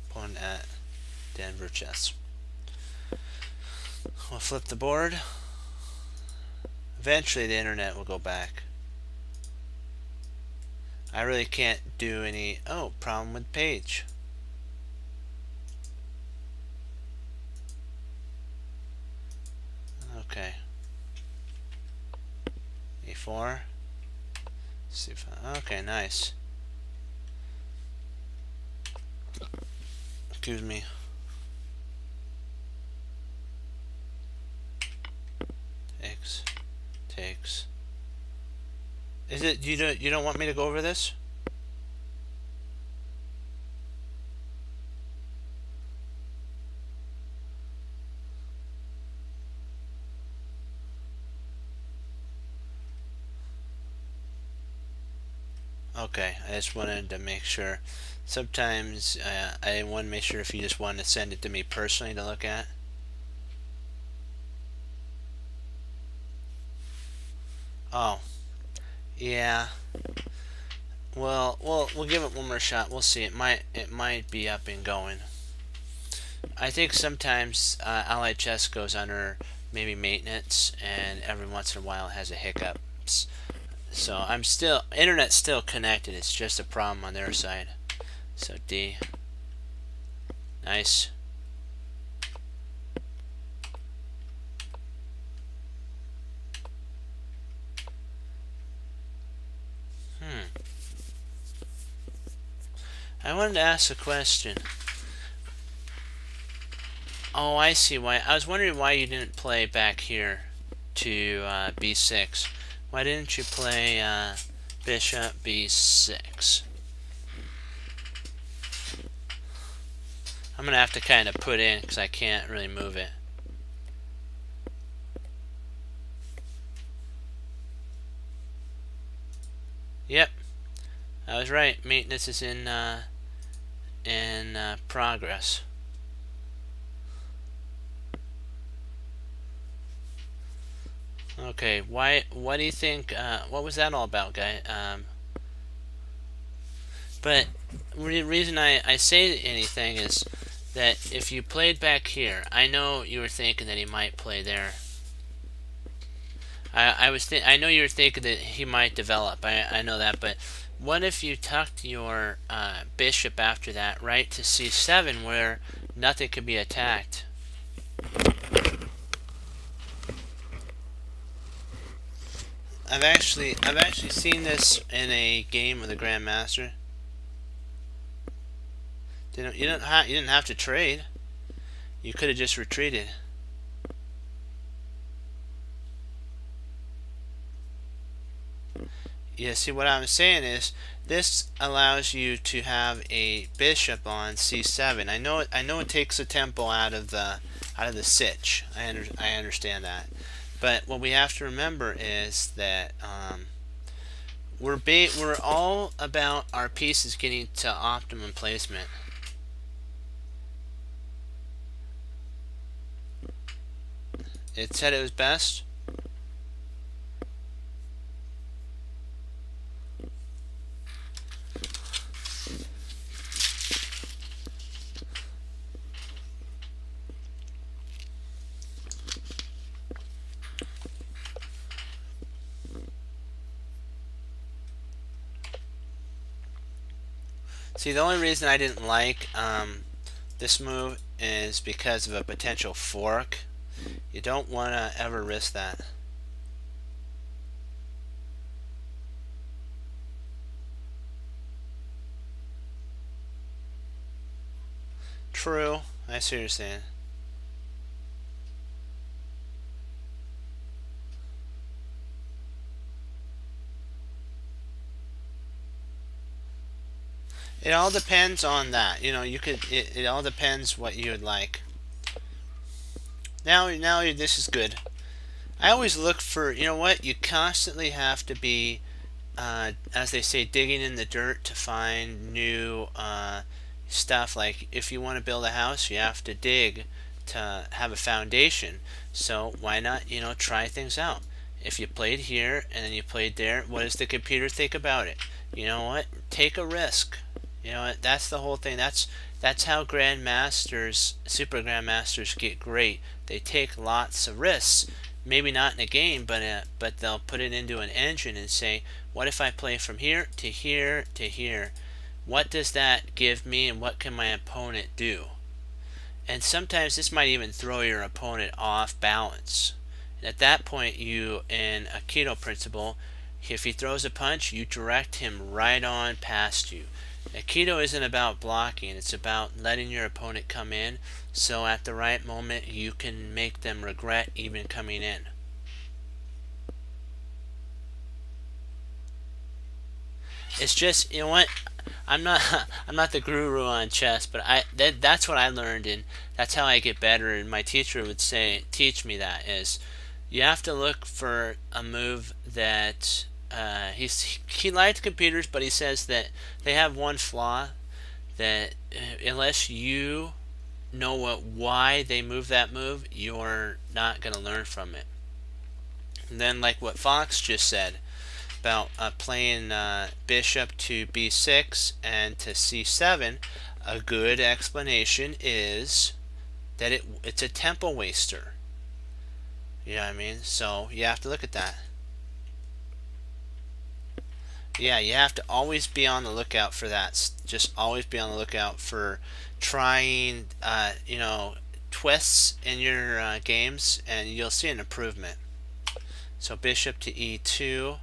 Opponent at Denver Chess. We'll flip the board. Eventually the internet will go back. I really can't do any... Oh, problem with page. Okay. E4. C5. Okay, nice. Excuse me. Takes. Is it you don't want me to go over this? Okay, I just wanted to make sure. Sometimes I want to make sure if you just want to send it to me personally to look at. Oh, yeah. Well, we'll give it one more shot. We'll see. It might be up and going. I think sometimes Allied Chess goes under maybe maintenance, and every once in a while it has a hiccups. So internet's still connected. It's just a problem on their side. So D. Nice. I wanted to ask a question. Oh, I see why. I was wondering why you didn't play back here to b6. Why didn't you play bishop b6? I'm gonna have to kind of put in because I can't really move it. Yep, I was right. Maintenance is in progress. Okay. Okay, why? What do you think? What was that all about, guy? But the reason I say anything is that if you played back here, I know you were thinking that he might play there. I know you were thinking that he might develop. I know that, but what if you tucked your bishop after that right to c7 where nothing could be attacked? I've actually seen this in a game with a grandmaster. You didn't have to trade. You could have just retreated. Yeah, see what I'm saying is this allows you to have a bishop on c7. I know it takes a tempo out of the sitch. I understand that. But what we have to remember is that we're all about our pieces getting to optimum placement. It said it was best. See, the only reason I didn't like this move is because of a potential fork. You don't want to ever risk that. True, I see what you're saying. It all depends on that. You know, you could. It all depends what you would like. Now this is good. I always look for. You know what? You constantly have to be, as they say, digging in the dirt to find new stuff. Like if you want to build a house, you have to dig to have a foundation. So why not? You know, try things out. If you played here and then you played there, what does the computer think about it? You know what? Take a risk. You know, that's the whole thing. That's how grandmasters, super grandmasters get great. They take lots of risks. Maybe not in a game, but they'll put it into an engine and say, what if I play from here to here to here? What does that give me, and what can my opponent do? And sometimes this might even throw your opponent off balance. And at that point, you, in Aikido principle, if he throws a punch, you direct him right on past you. Aikido isn't about blocking, it's about letting your opponent come in, so at the right moment you can make them regret even coming in. It's just, you know what, I'm not I'm not the guru on chess, but that's what I learned, and that's how I get better. And my teacher would teach me that is you have to look for a move that he liked computers, but he says that they have one flaw that unless you know why they move that move, you're not going to learn from it. And then, like what Fox just said about playing bishop to b6 and to c7, a good explanation is that it's a tempo waster. You know what I mean? So you have to look at that. Yeah, you have to always be on the lookout for that. Just always be on the lookout for trying, you know, twists in your games, and you'll see an improvement. So bishop to e2.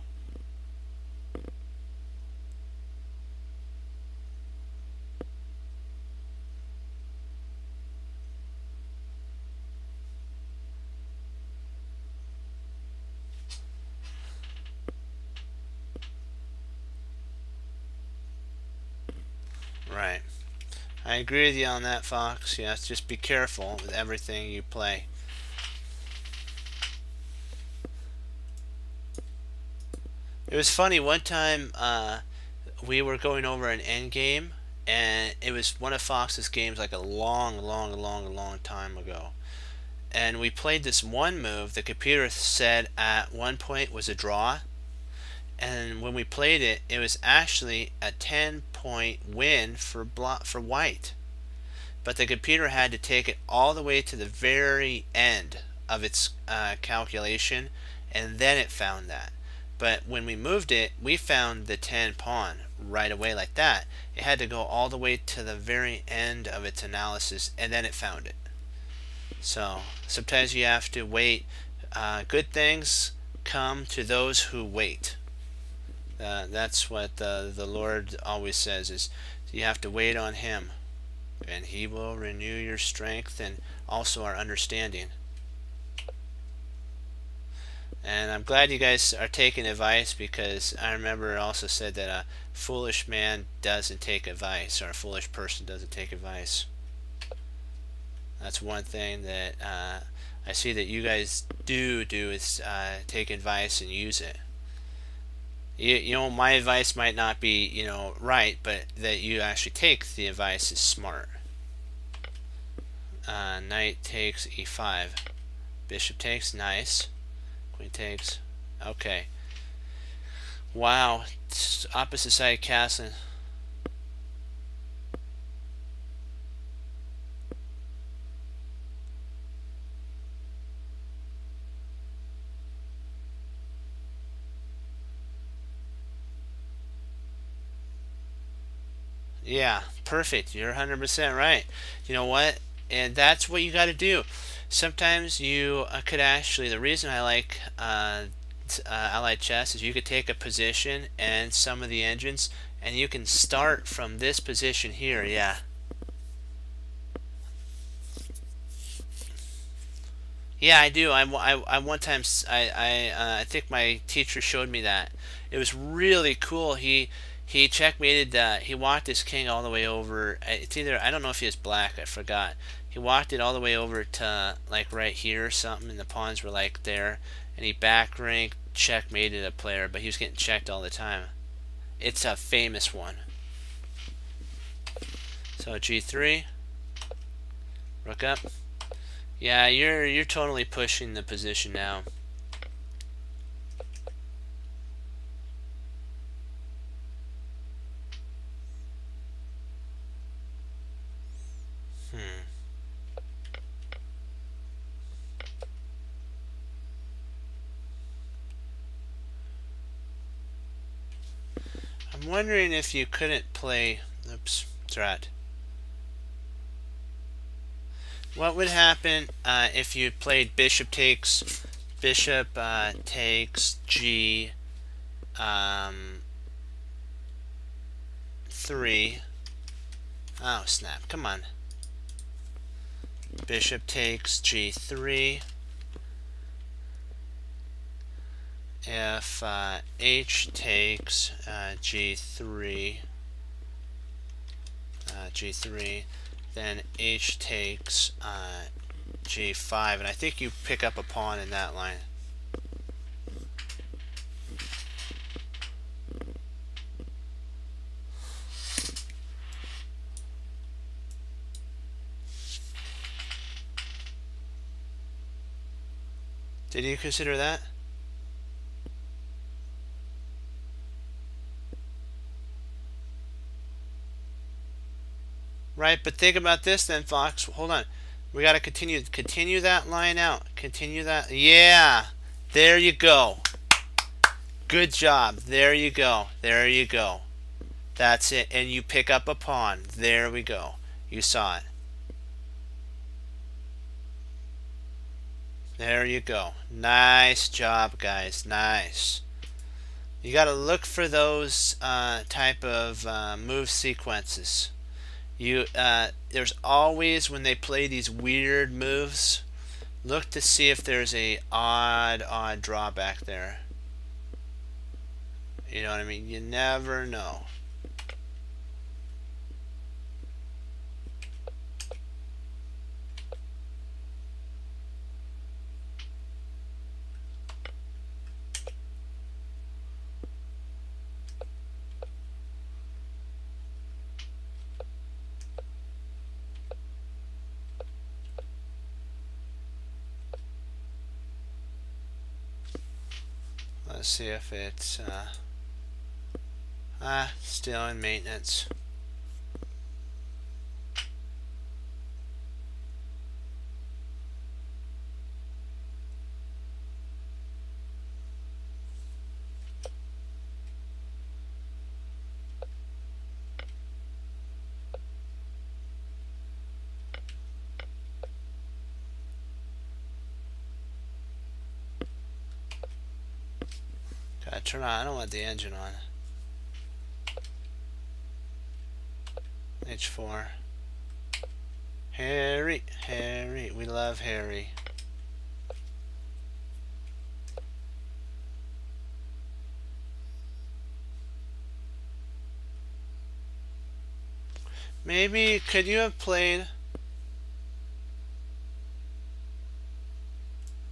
Right. I agree with you on that, Fox. Yes, just be careful with everything you play. It was funny, one time we were going over an endgame, and it was one of Fox's games like a long time ago. and we played this one move the computer said at one point was a draw, and when we played it, it was actually a 10-point win for white. But the computer had to take it all the way to the very end of its calculation, and then it found that. But when we moved it, we found the 10 pawn right away like that. It had to go all the way to the very end of its analysis, and then it found it. So sometimes you have to wait. Good things come to those who wait. That's what the Lord always says, is you have to wait on Him, and He will renew your strength and also our understanding. And I'm glad you guys are taking advice, because I remember it also said that a foolish man doesn't take advice, or a foolish person doesn't take advice. That's one thing that I see that you guys do is take advice and use it. You know, my advice might not be, right, but that you actually take the advice is smart. Knight takes e5. Bishop takes, nice. Queen takes, okay. Wow, opposite side castling. Yeah, perfect. You're 100% right. You know what? And that's what you got to do. Sometimes you could actually, the reason I like Allied Chess is you could take a position and some of the engines, and you can start from this position here. Yeah. Yeah, I do. I one time I think my teacher showed me that. It was really cool. He checkmated. He walked his king all the way over. It's either, I don't know if he has black. I forgot. He walked it all the way over to like right here or something, and the pawns were like there. And he back ranked, checkmated a player, but he was getting checked all the time. It's a famous one. So G3, rook up. Yeah, you're totally pushing the position now. I'm wondering if you couldn't play. Oops, threat. What would happen if you played bishop takes G 3? Oh snap! Come on. Bishop takes G3. If H takes G3, then H takes G5, and I think you pick up a pawn in that line. Did you consider that? Right, but think about this then, Fox. Hold on. We got to continue that line out. Continue that. Yeah. There you go. Good job. There you go. There you go. That's it. And you pick up a pawn. There we go. You saw it. There you go. Nice job, guys. Nice. You got to look for those type of move sequences. There's always, when they play these weird moves, look to see if there's a odd drawback there. You know what I mean? You never know. Let's see if it's still in maintenance. Gotta turn on. I don't want the engine on. H4. Harry, Harry, we love Harry. Maybe could you have played?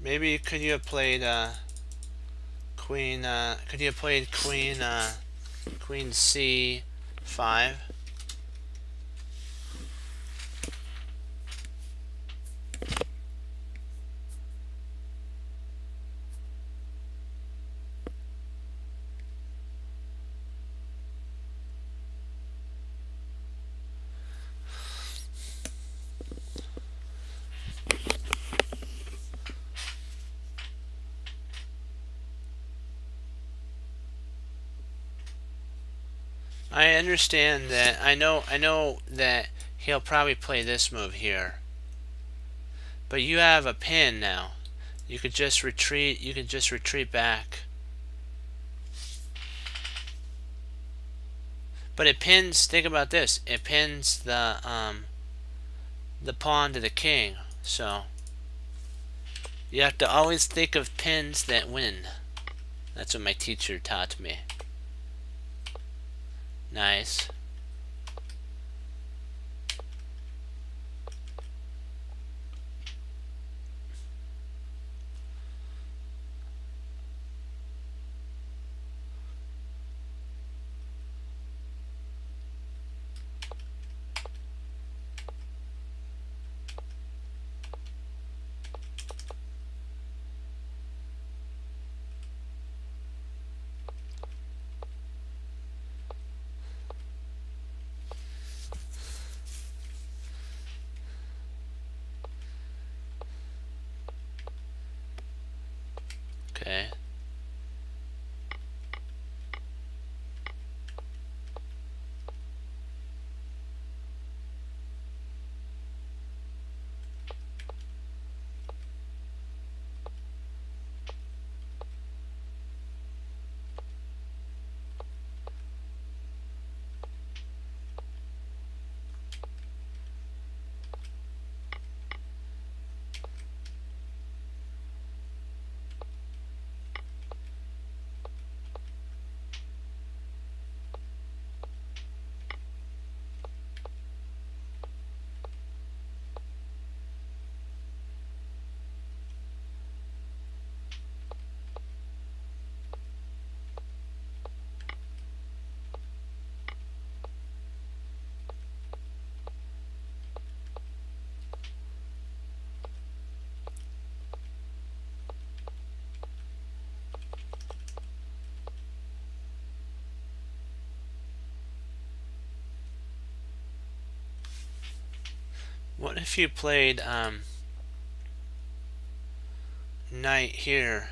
Maybe could you have played Queen? Could you have played Queen? Queen C5. I understand that. I know that he'll probably play this move here. But you have a pin now. You could just retreat. You could just retreat back. But it pins. Think about this. It pins the pawn to the king. So you have to always think of pins that win. That's what my teacher taught me. Nice. Okay. What if you played knight here,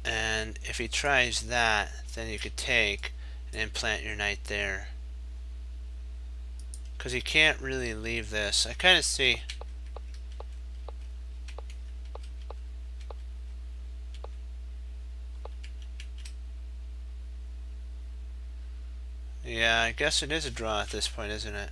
and if he tries that, then you could take and implant your knight there, because he can't really leave this. I kind of see. Yeah, I guess it is a draw at this point, isn't it?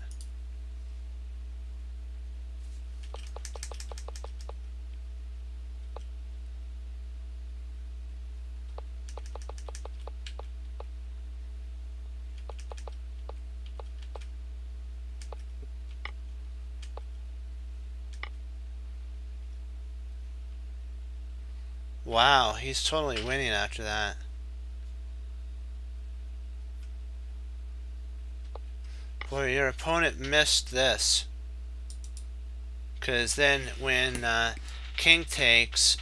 Wow, he's totally winning after that. Boy, your opponent missed this. Because then when king takes,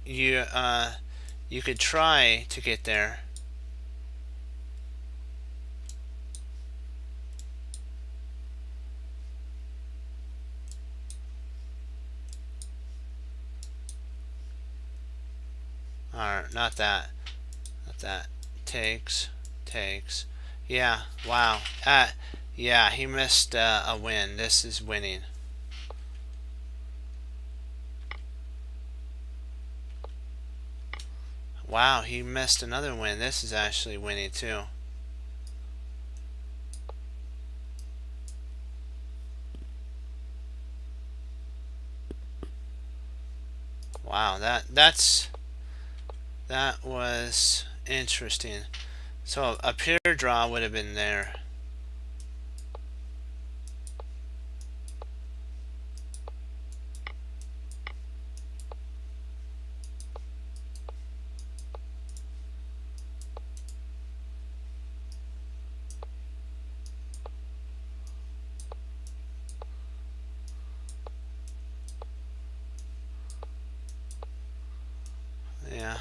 you could try to get there. Or not that. Not that. Takes. Yeah. Wow. Yeah. He missed a win. This is winning. Wow. He missed another win. This is actually winning too. Wow. That was interesting. So a pure draw would have been there. Yeah.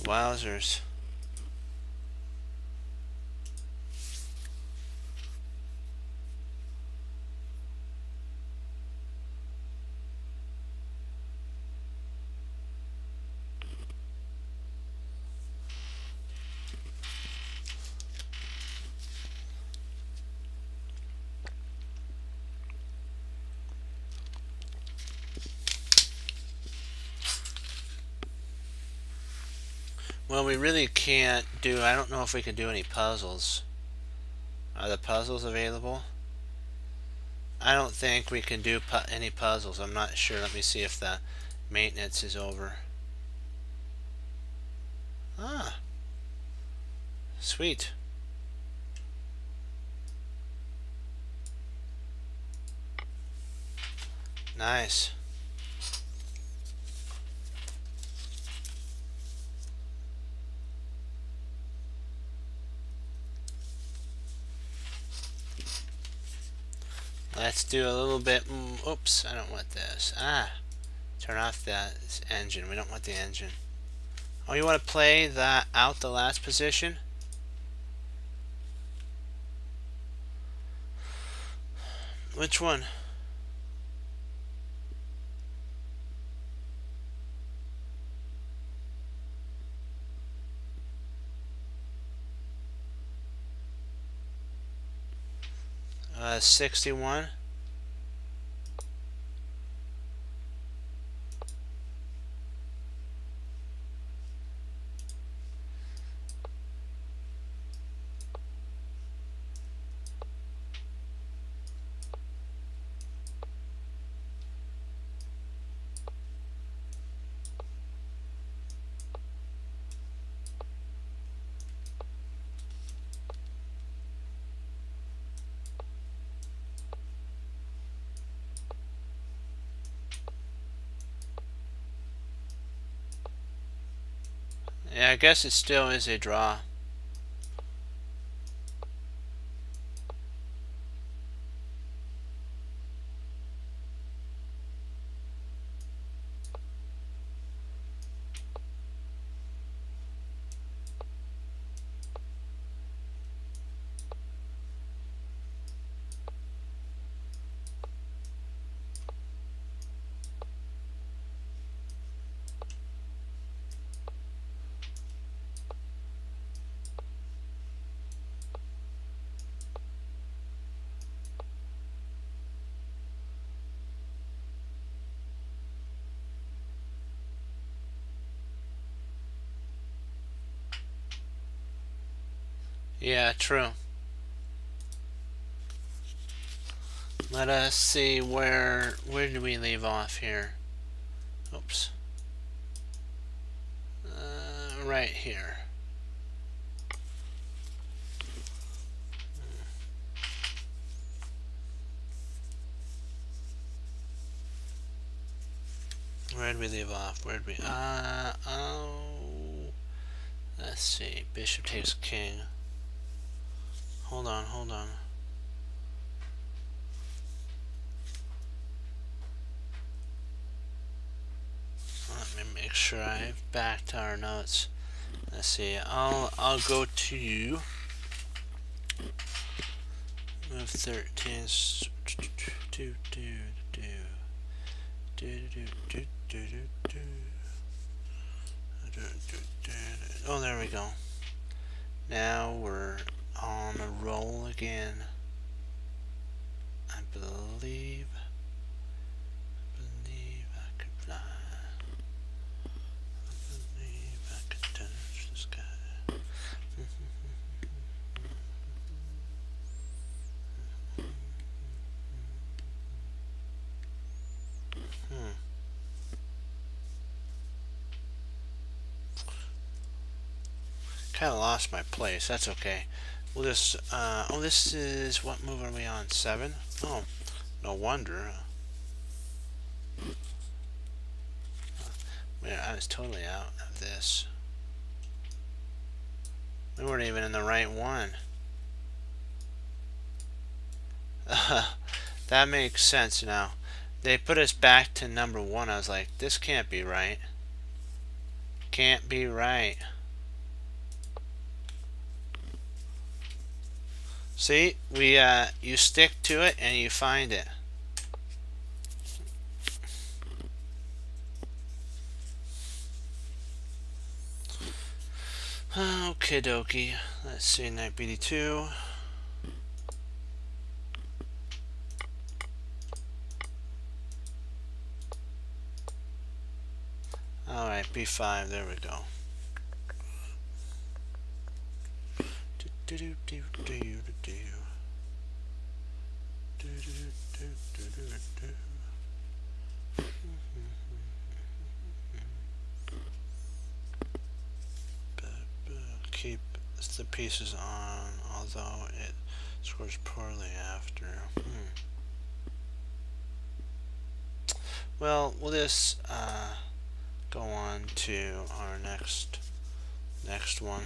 Wowzers. Well, we really can't do. I don't know if we can do any puzzles. Are the puzzles available? I don't think we can do any puzzles. I'm not sure. Let me see if the maintenance is over. Ah, sweet. Nice. Let's do a little bit. Oops, I don't want this. Turn off that engine. We don't want the engine. Oh, you want to play that out the last position? Which one? 61. Yeah, I guess it still is a draw. Yeah, true. Let us see where did we leave off here? Oops. Right here. Where did we leave off? Where did we? Oh. Let's see. Bishop takes king. Hold on. sure I've backed our notes. Let's see. I'll go to move 13. Oh, there we go. Now we're on a roll again. I believe I could fly. I believe I could touch the sky. Kind of lost my place. That's okay. Well, this this is, what move are we on? 7? Oh, no wonder. Man, I was totally out of this. We weren't even in the right one. That makes sense now. They put us back to number 1. I was like, this can't be right. Can't be right. See, you stick to it and you find it. Okie dokie. Let's see, knight BD2. Alright, B5, there we go. Keep the pieces on, although it scores poorly after. Well, we'll just go on to our next one.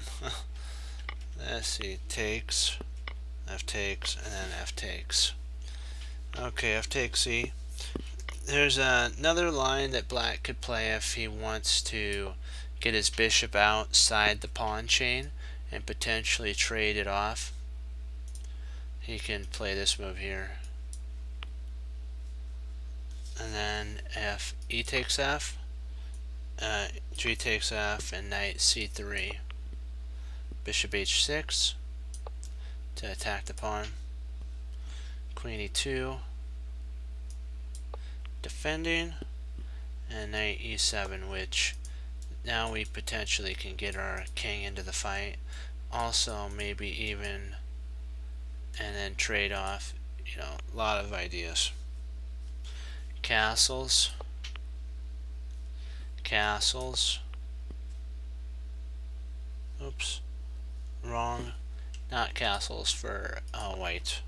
Let's see, takes, F takes, and then F takes. Okay, F takes E. There's another line that black could play if he wants to get his bishop outside the pawn chain and potentially trade it off. He can play this move here. And then if E takes F, G takes F, and knight C3. Bishop H6 to attack the pawn. Queen E2, defending, and knight E7, which now we potentially can get our king into the fight. Also, maybe even, and then trade off. You know, a lot of ideas. Castles. Oops, wrong. Not castles for white.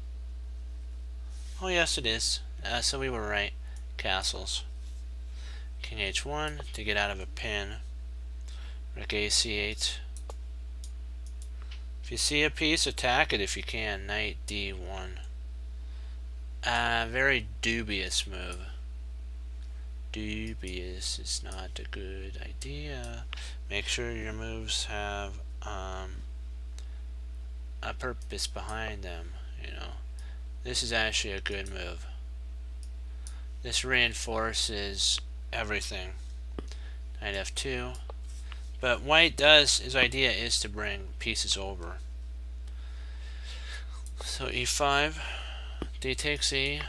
Oh yes, it is. So we were right. Castles. King H1 to get out of a pin. Rook AC8. If you see a piece, attack it if you can. Knight D1. Very dubious move. Dubious is not a good idea. Make sure your moves have a purpose behind them. You know, this is actually a good move. This reinforces everything. Knight F2. But white his idea is to bring pieces over. So E5, D takes E,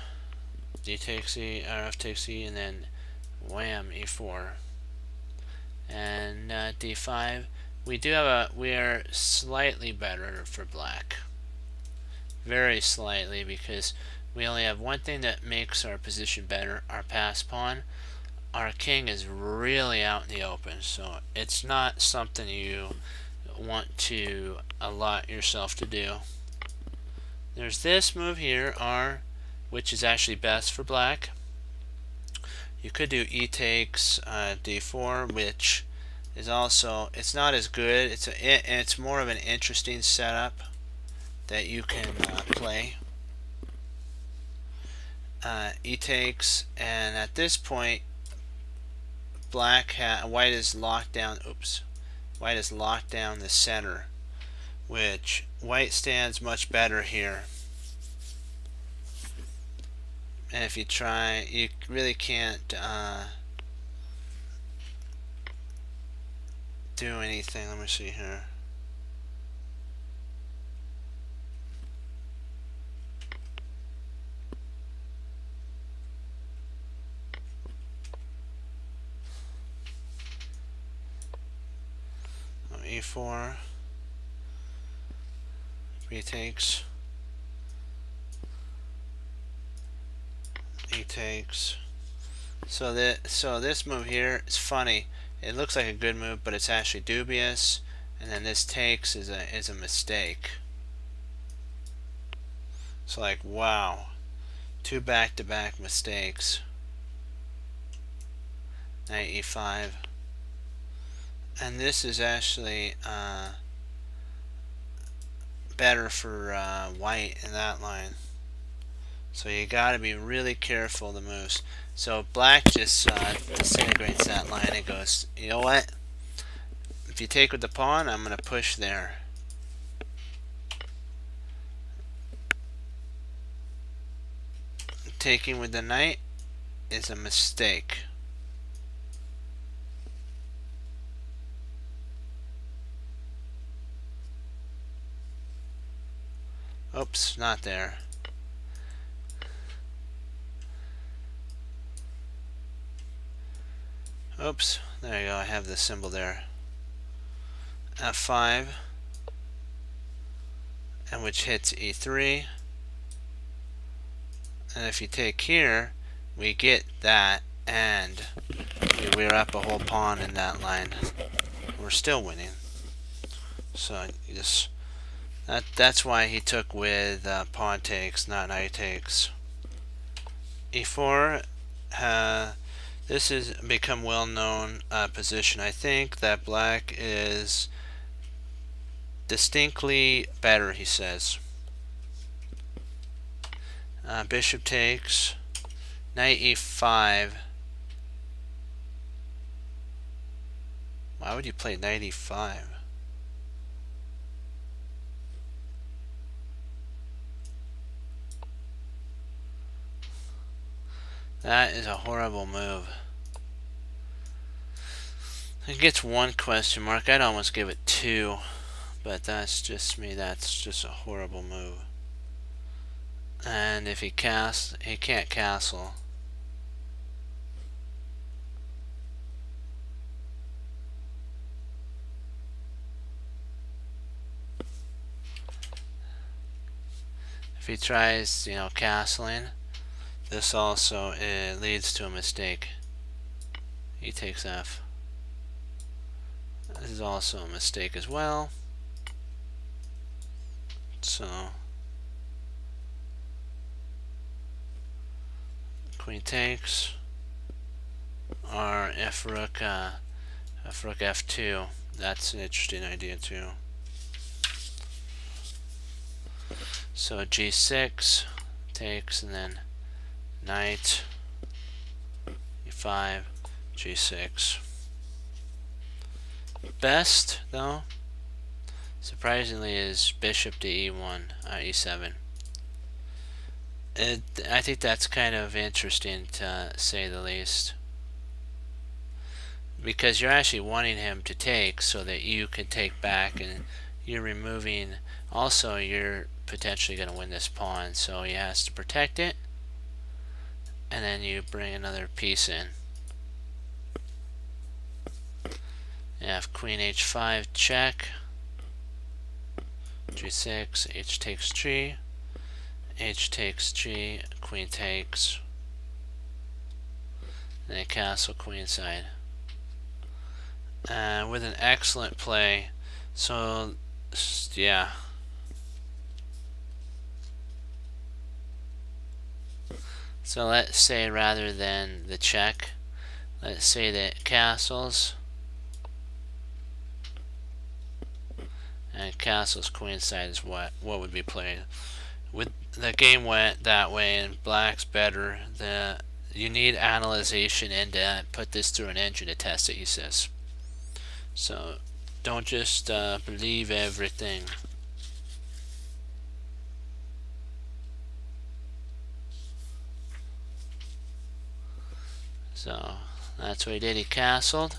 D takes E, or F takes E, and then wham, E4. And D5, we are slightly better for black. Very slightly, because we only have one thing that makes our position better, our pass pawn. Our king is really out in the open, so it's not something you want to allot yourself to do. There's this move here, R, which is actually best for black. You could do E takes D4, which is also, it's not as good. It's more of an interesting setup that you can play. E takes, and at this point white is locked down. Oops, white is locked down the center, which white stands much better here. And if you try, you really can't do anything. Let me see here. E4, retakes, e takes. So this move here is funny. It looks like a good move, but it's actually dubious. And then this takes is a mistake. So like, wow, 2 back-to-back mistakes. Knight e5. And this is actually better for white in that line. So you got to be really careful of the moves. So black just disintegrates that line and goes, you know what? If you take with the pawn, I'm going to push there. Taking with the knight is a mistake. Oops, not there. Oops, there you go, I have the symbol there. F5, and which hits E3. And if you take here, we get that, and we're up a whole pawn in that line. We're still winning. So you just that's why he took with pawn takes, not knight takes. E4. This has become well-known position. I think that black is distinctly better, he says. Bishop takes, knight e5. Why would you play knight e5? That is a horrible move. It gets 1 question mark. I'd almost give it 2, but that's just me. That's just a horrible move. And if he casts, he can't castle. If he tries, castling, this also leads to a mistake. He takes F. This is also a mistake as well. So queen takes, or F rook F2. That's an interesting idea too. So G6 takes, and then knight E5, G6. Best, though, surprisingly, is bishop to E1, E7. I think that's kind of interesting, to say the least, because you're actually wanting him to take so that you can take back, and you're removing. Also, you're potentially going to win this pawn, so he has to protect it, and then you bring another piece in. You have queen h5 check, g6, h takes g, h takes g, queen takes, and then castle queenside. With an excellent play. So yeah. So let's say, rather than the check, let's say that castles, and castles queenside is what would be played. The game went that way, and black's better. you need analyzation and put this through an engine to test it, he says. So don't just believe everything. So that's what he did. He castled.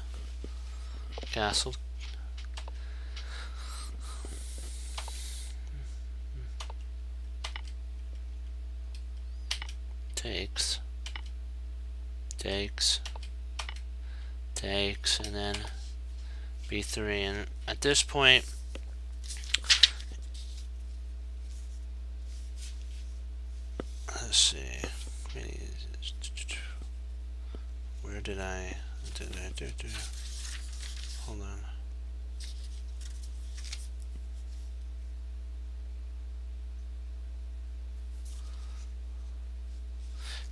Takes, and then b3. And at this point, let's see. Where did I do? Hold on.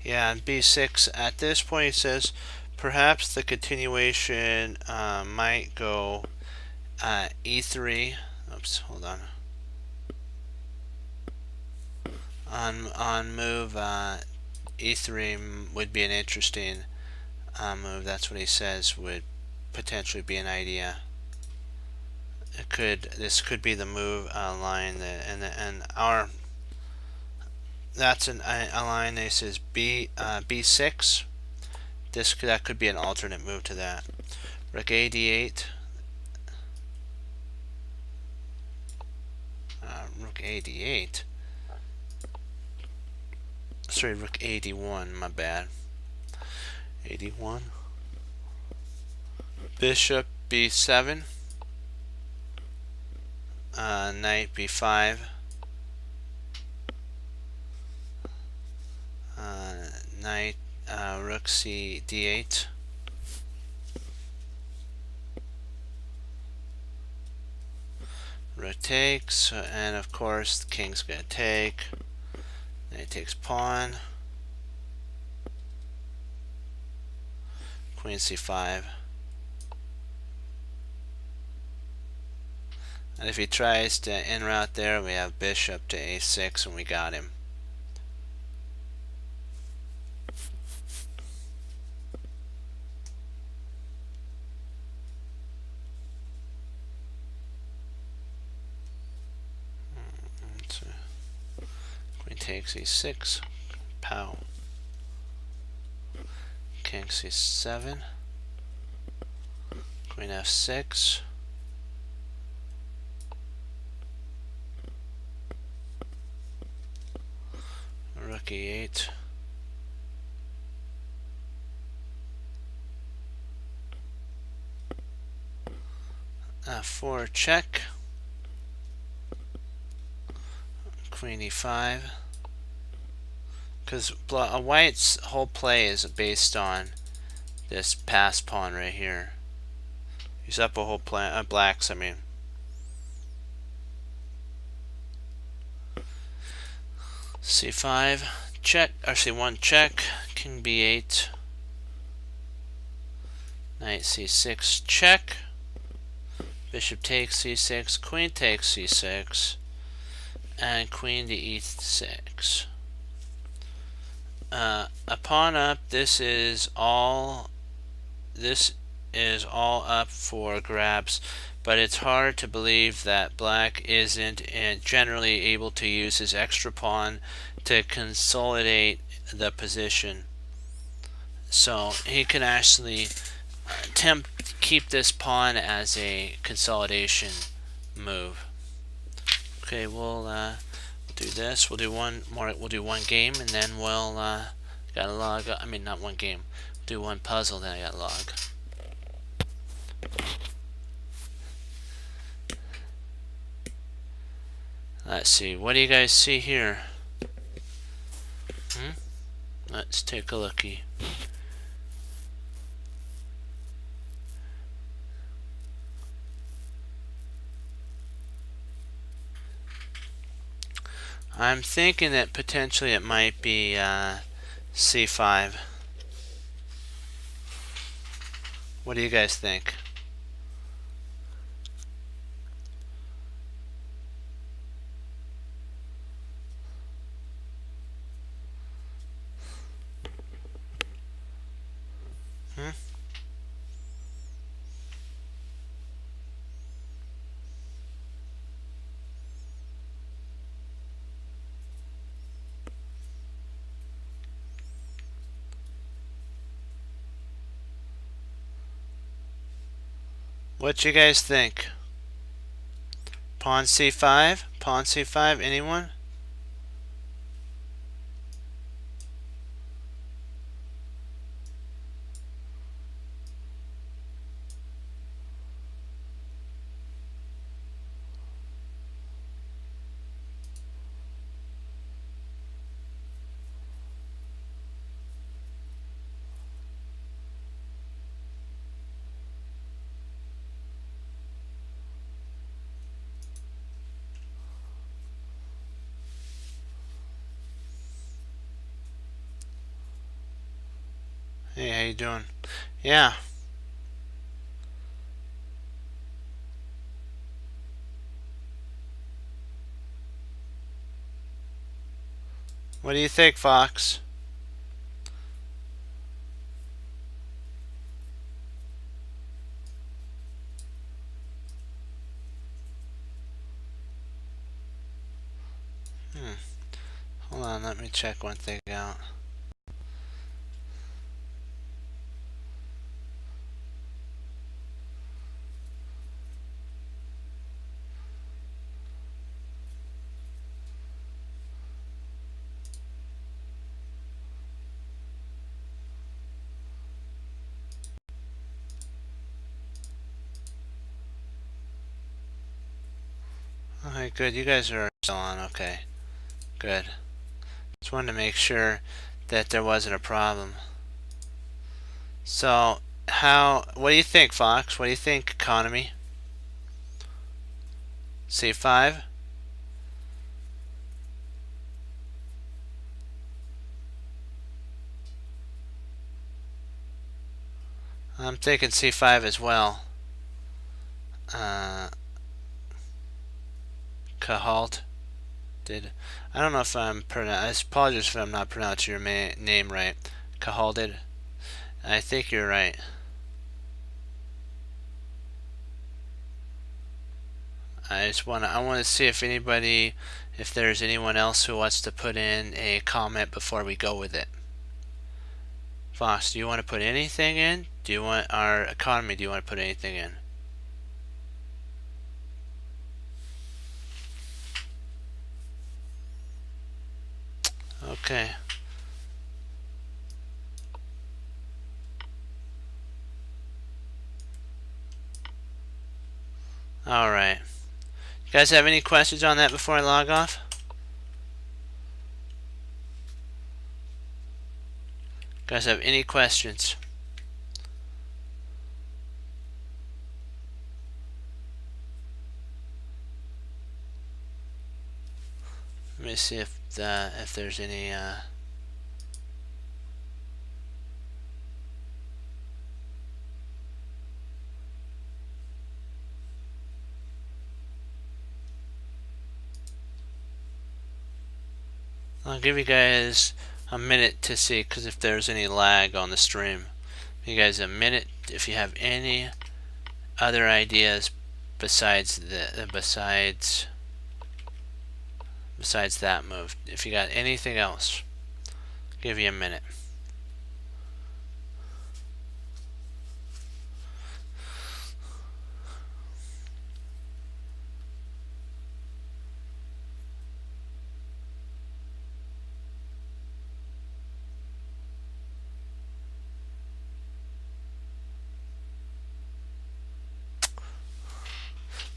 Yeah, and b6. At this point, it says perhaps the continuation might go e3. Oops, hold on. On move e3 would be an interesting move. That's what he says would potentially be an idea. This could be the move line and our that's a line that says b6. That could be an alternate move to that. Rook a d8. Rook a d8. Sorry, rook a d1. My bad. A d1. Bishop b7. Knight b5. Knight rook c d8. Rook takes, and of course the king's gonna take. Knight takes pawn. Queen c5. And if he tries to in route there, we have bishop to a6, and we got him. Queen takes e6. Pow. King c7. Queen f6. Rook e8. F4 check. Queen e5. Because White's whole play is based on this pass pawn right here. He's up a whole plan. Black's, I mean. c5 check. Or c1 check. King b8. Knight c6 check. Bishop takes c6. Queen takes c6. And queen to e6. A pawn up. This is all up for grabs, but it's hard to believe that Black isn't generally able to use his extra pawn to consolidate the position. So he can actually attempt to keep this pawn as a consolidation move. Okay, we'll do this. We'll do one more. We'll do one game, and then we'll gotta log. I mean, not one game. Do one puzzle, then I gotta log. Let's see. What do you guys see here? Let's take a looky. I'm thinking that potentially it might be c5. What do you guys think? What you guys think? Pawn c5? Pawn c5? Anyone? Hey, how you doing? Yeah. What do you think, Fox? Hold on, let me check one thing out. Okay, good. You guys are still on. Okay, good. Just wanted to make sure that there wasn't a problem. So, what do you think, Fox? What do you think, economy? C5? I'm thinking C5 as well. Cahalt I don't know if I apologize if I'm not pronouncing your name right. Cahalded. I think you're right. I want to see if there's anyone else who wants to put in a comment before we go with it. Fox, do you want to put anything in? Do you want our economy? Do you want to put anything in? Okay. All right. You guys have any questions on that before I log off? Guys have any questions? Let me see if there's any I'll give you guys a minute to see, because if there's any lag on the stream. You guys a minute if you have any other ideas besides that move. If you got anything else, I'll give you a minute.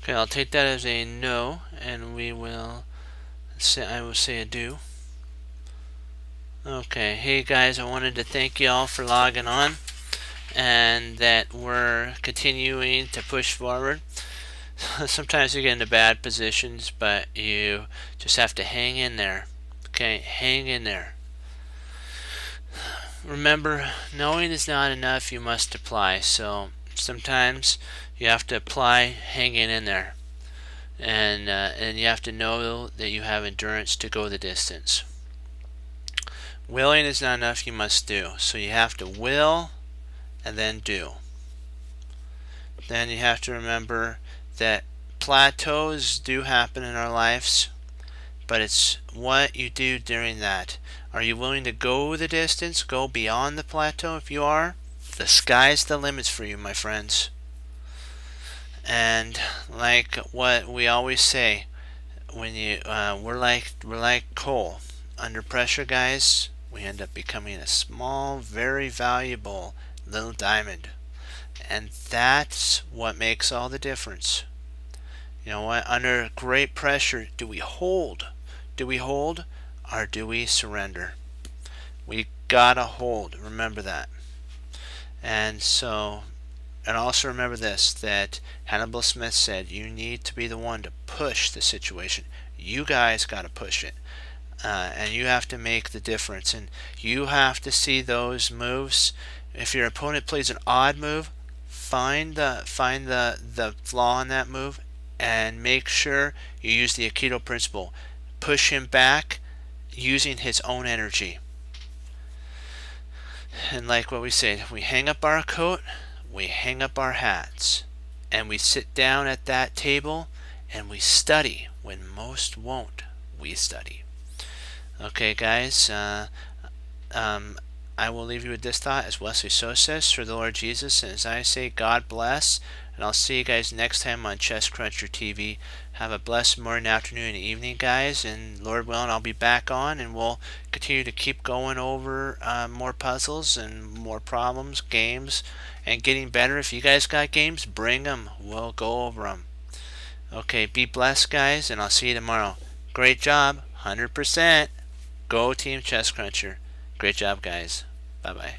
Okay, I'll take that as a no, and I will say a do. Okay, hey guys, I wanted to thank you all for logging on, and that we're continuing to push forward. Sometimes you get into bad positions, but you just have to hang in there. Okay, hang in there. Remember, knowing is not enough, you must apply. So sometimes you have to apply hanging in there, and you have to know that you have endurance to go the distance. Willing is not enough, you must do. So you have to will and then do. Then you have to remember that plateaus do happen in our lives, but it's what you do during that. Are you willing to go the distance, go beyond the plateau? If you are, the sky's the limits for you, my friends. And like what we always say, when you we're like coal under pressure, guys. We end up becoming a small, very valuable little diamond, and that's what makes all the difference. You know what? Under great pressure, do we hold? Do we hold, or do we surrender? We gotta hold. Remember that. And so, and also remember this, that Hannibal Smith said you need to be the one to push the situation. You guys got to push it. And you have to make the difference. And you have to see those moves. If your opponent plays an odd move, find the flaw in that move and make sure you use the Aikido principle. Push him back using his own energy. And like what we say, we hang up our coat, we hang up our hats, and we sit down at that table and we study when most won't. We study. Okay, guys, I will leave you with this thought, as Wesley So says, for the Lord Jesus, and as I say, God bless, and I'll see you guys next time on Chess Cruncher TV. Have a blessed morning, afternoon, and evening, guys, and Lord willing, I'll be back on, and we'll continue to keep going over more puzzles and more problems, games, and getting better. If you guys got games, bring them. We'll go over them. Okay, be blessed, guys, and I'll see you tomorrow. Great job, 100%. Go Team Chess Cruncher. Great job, guys. Bye-bye.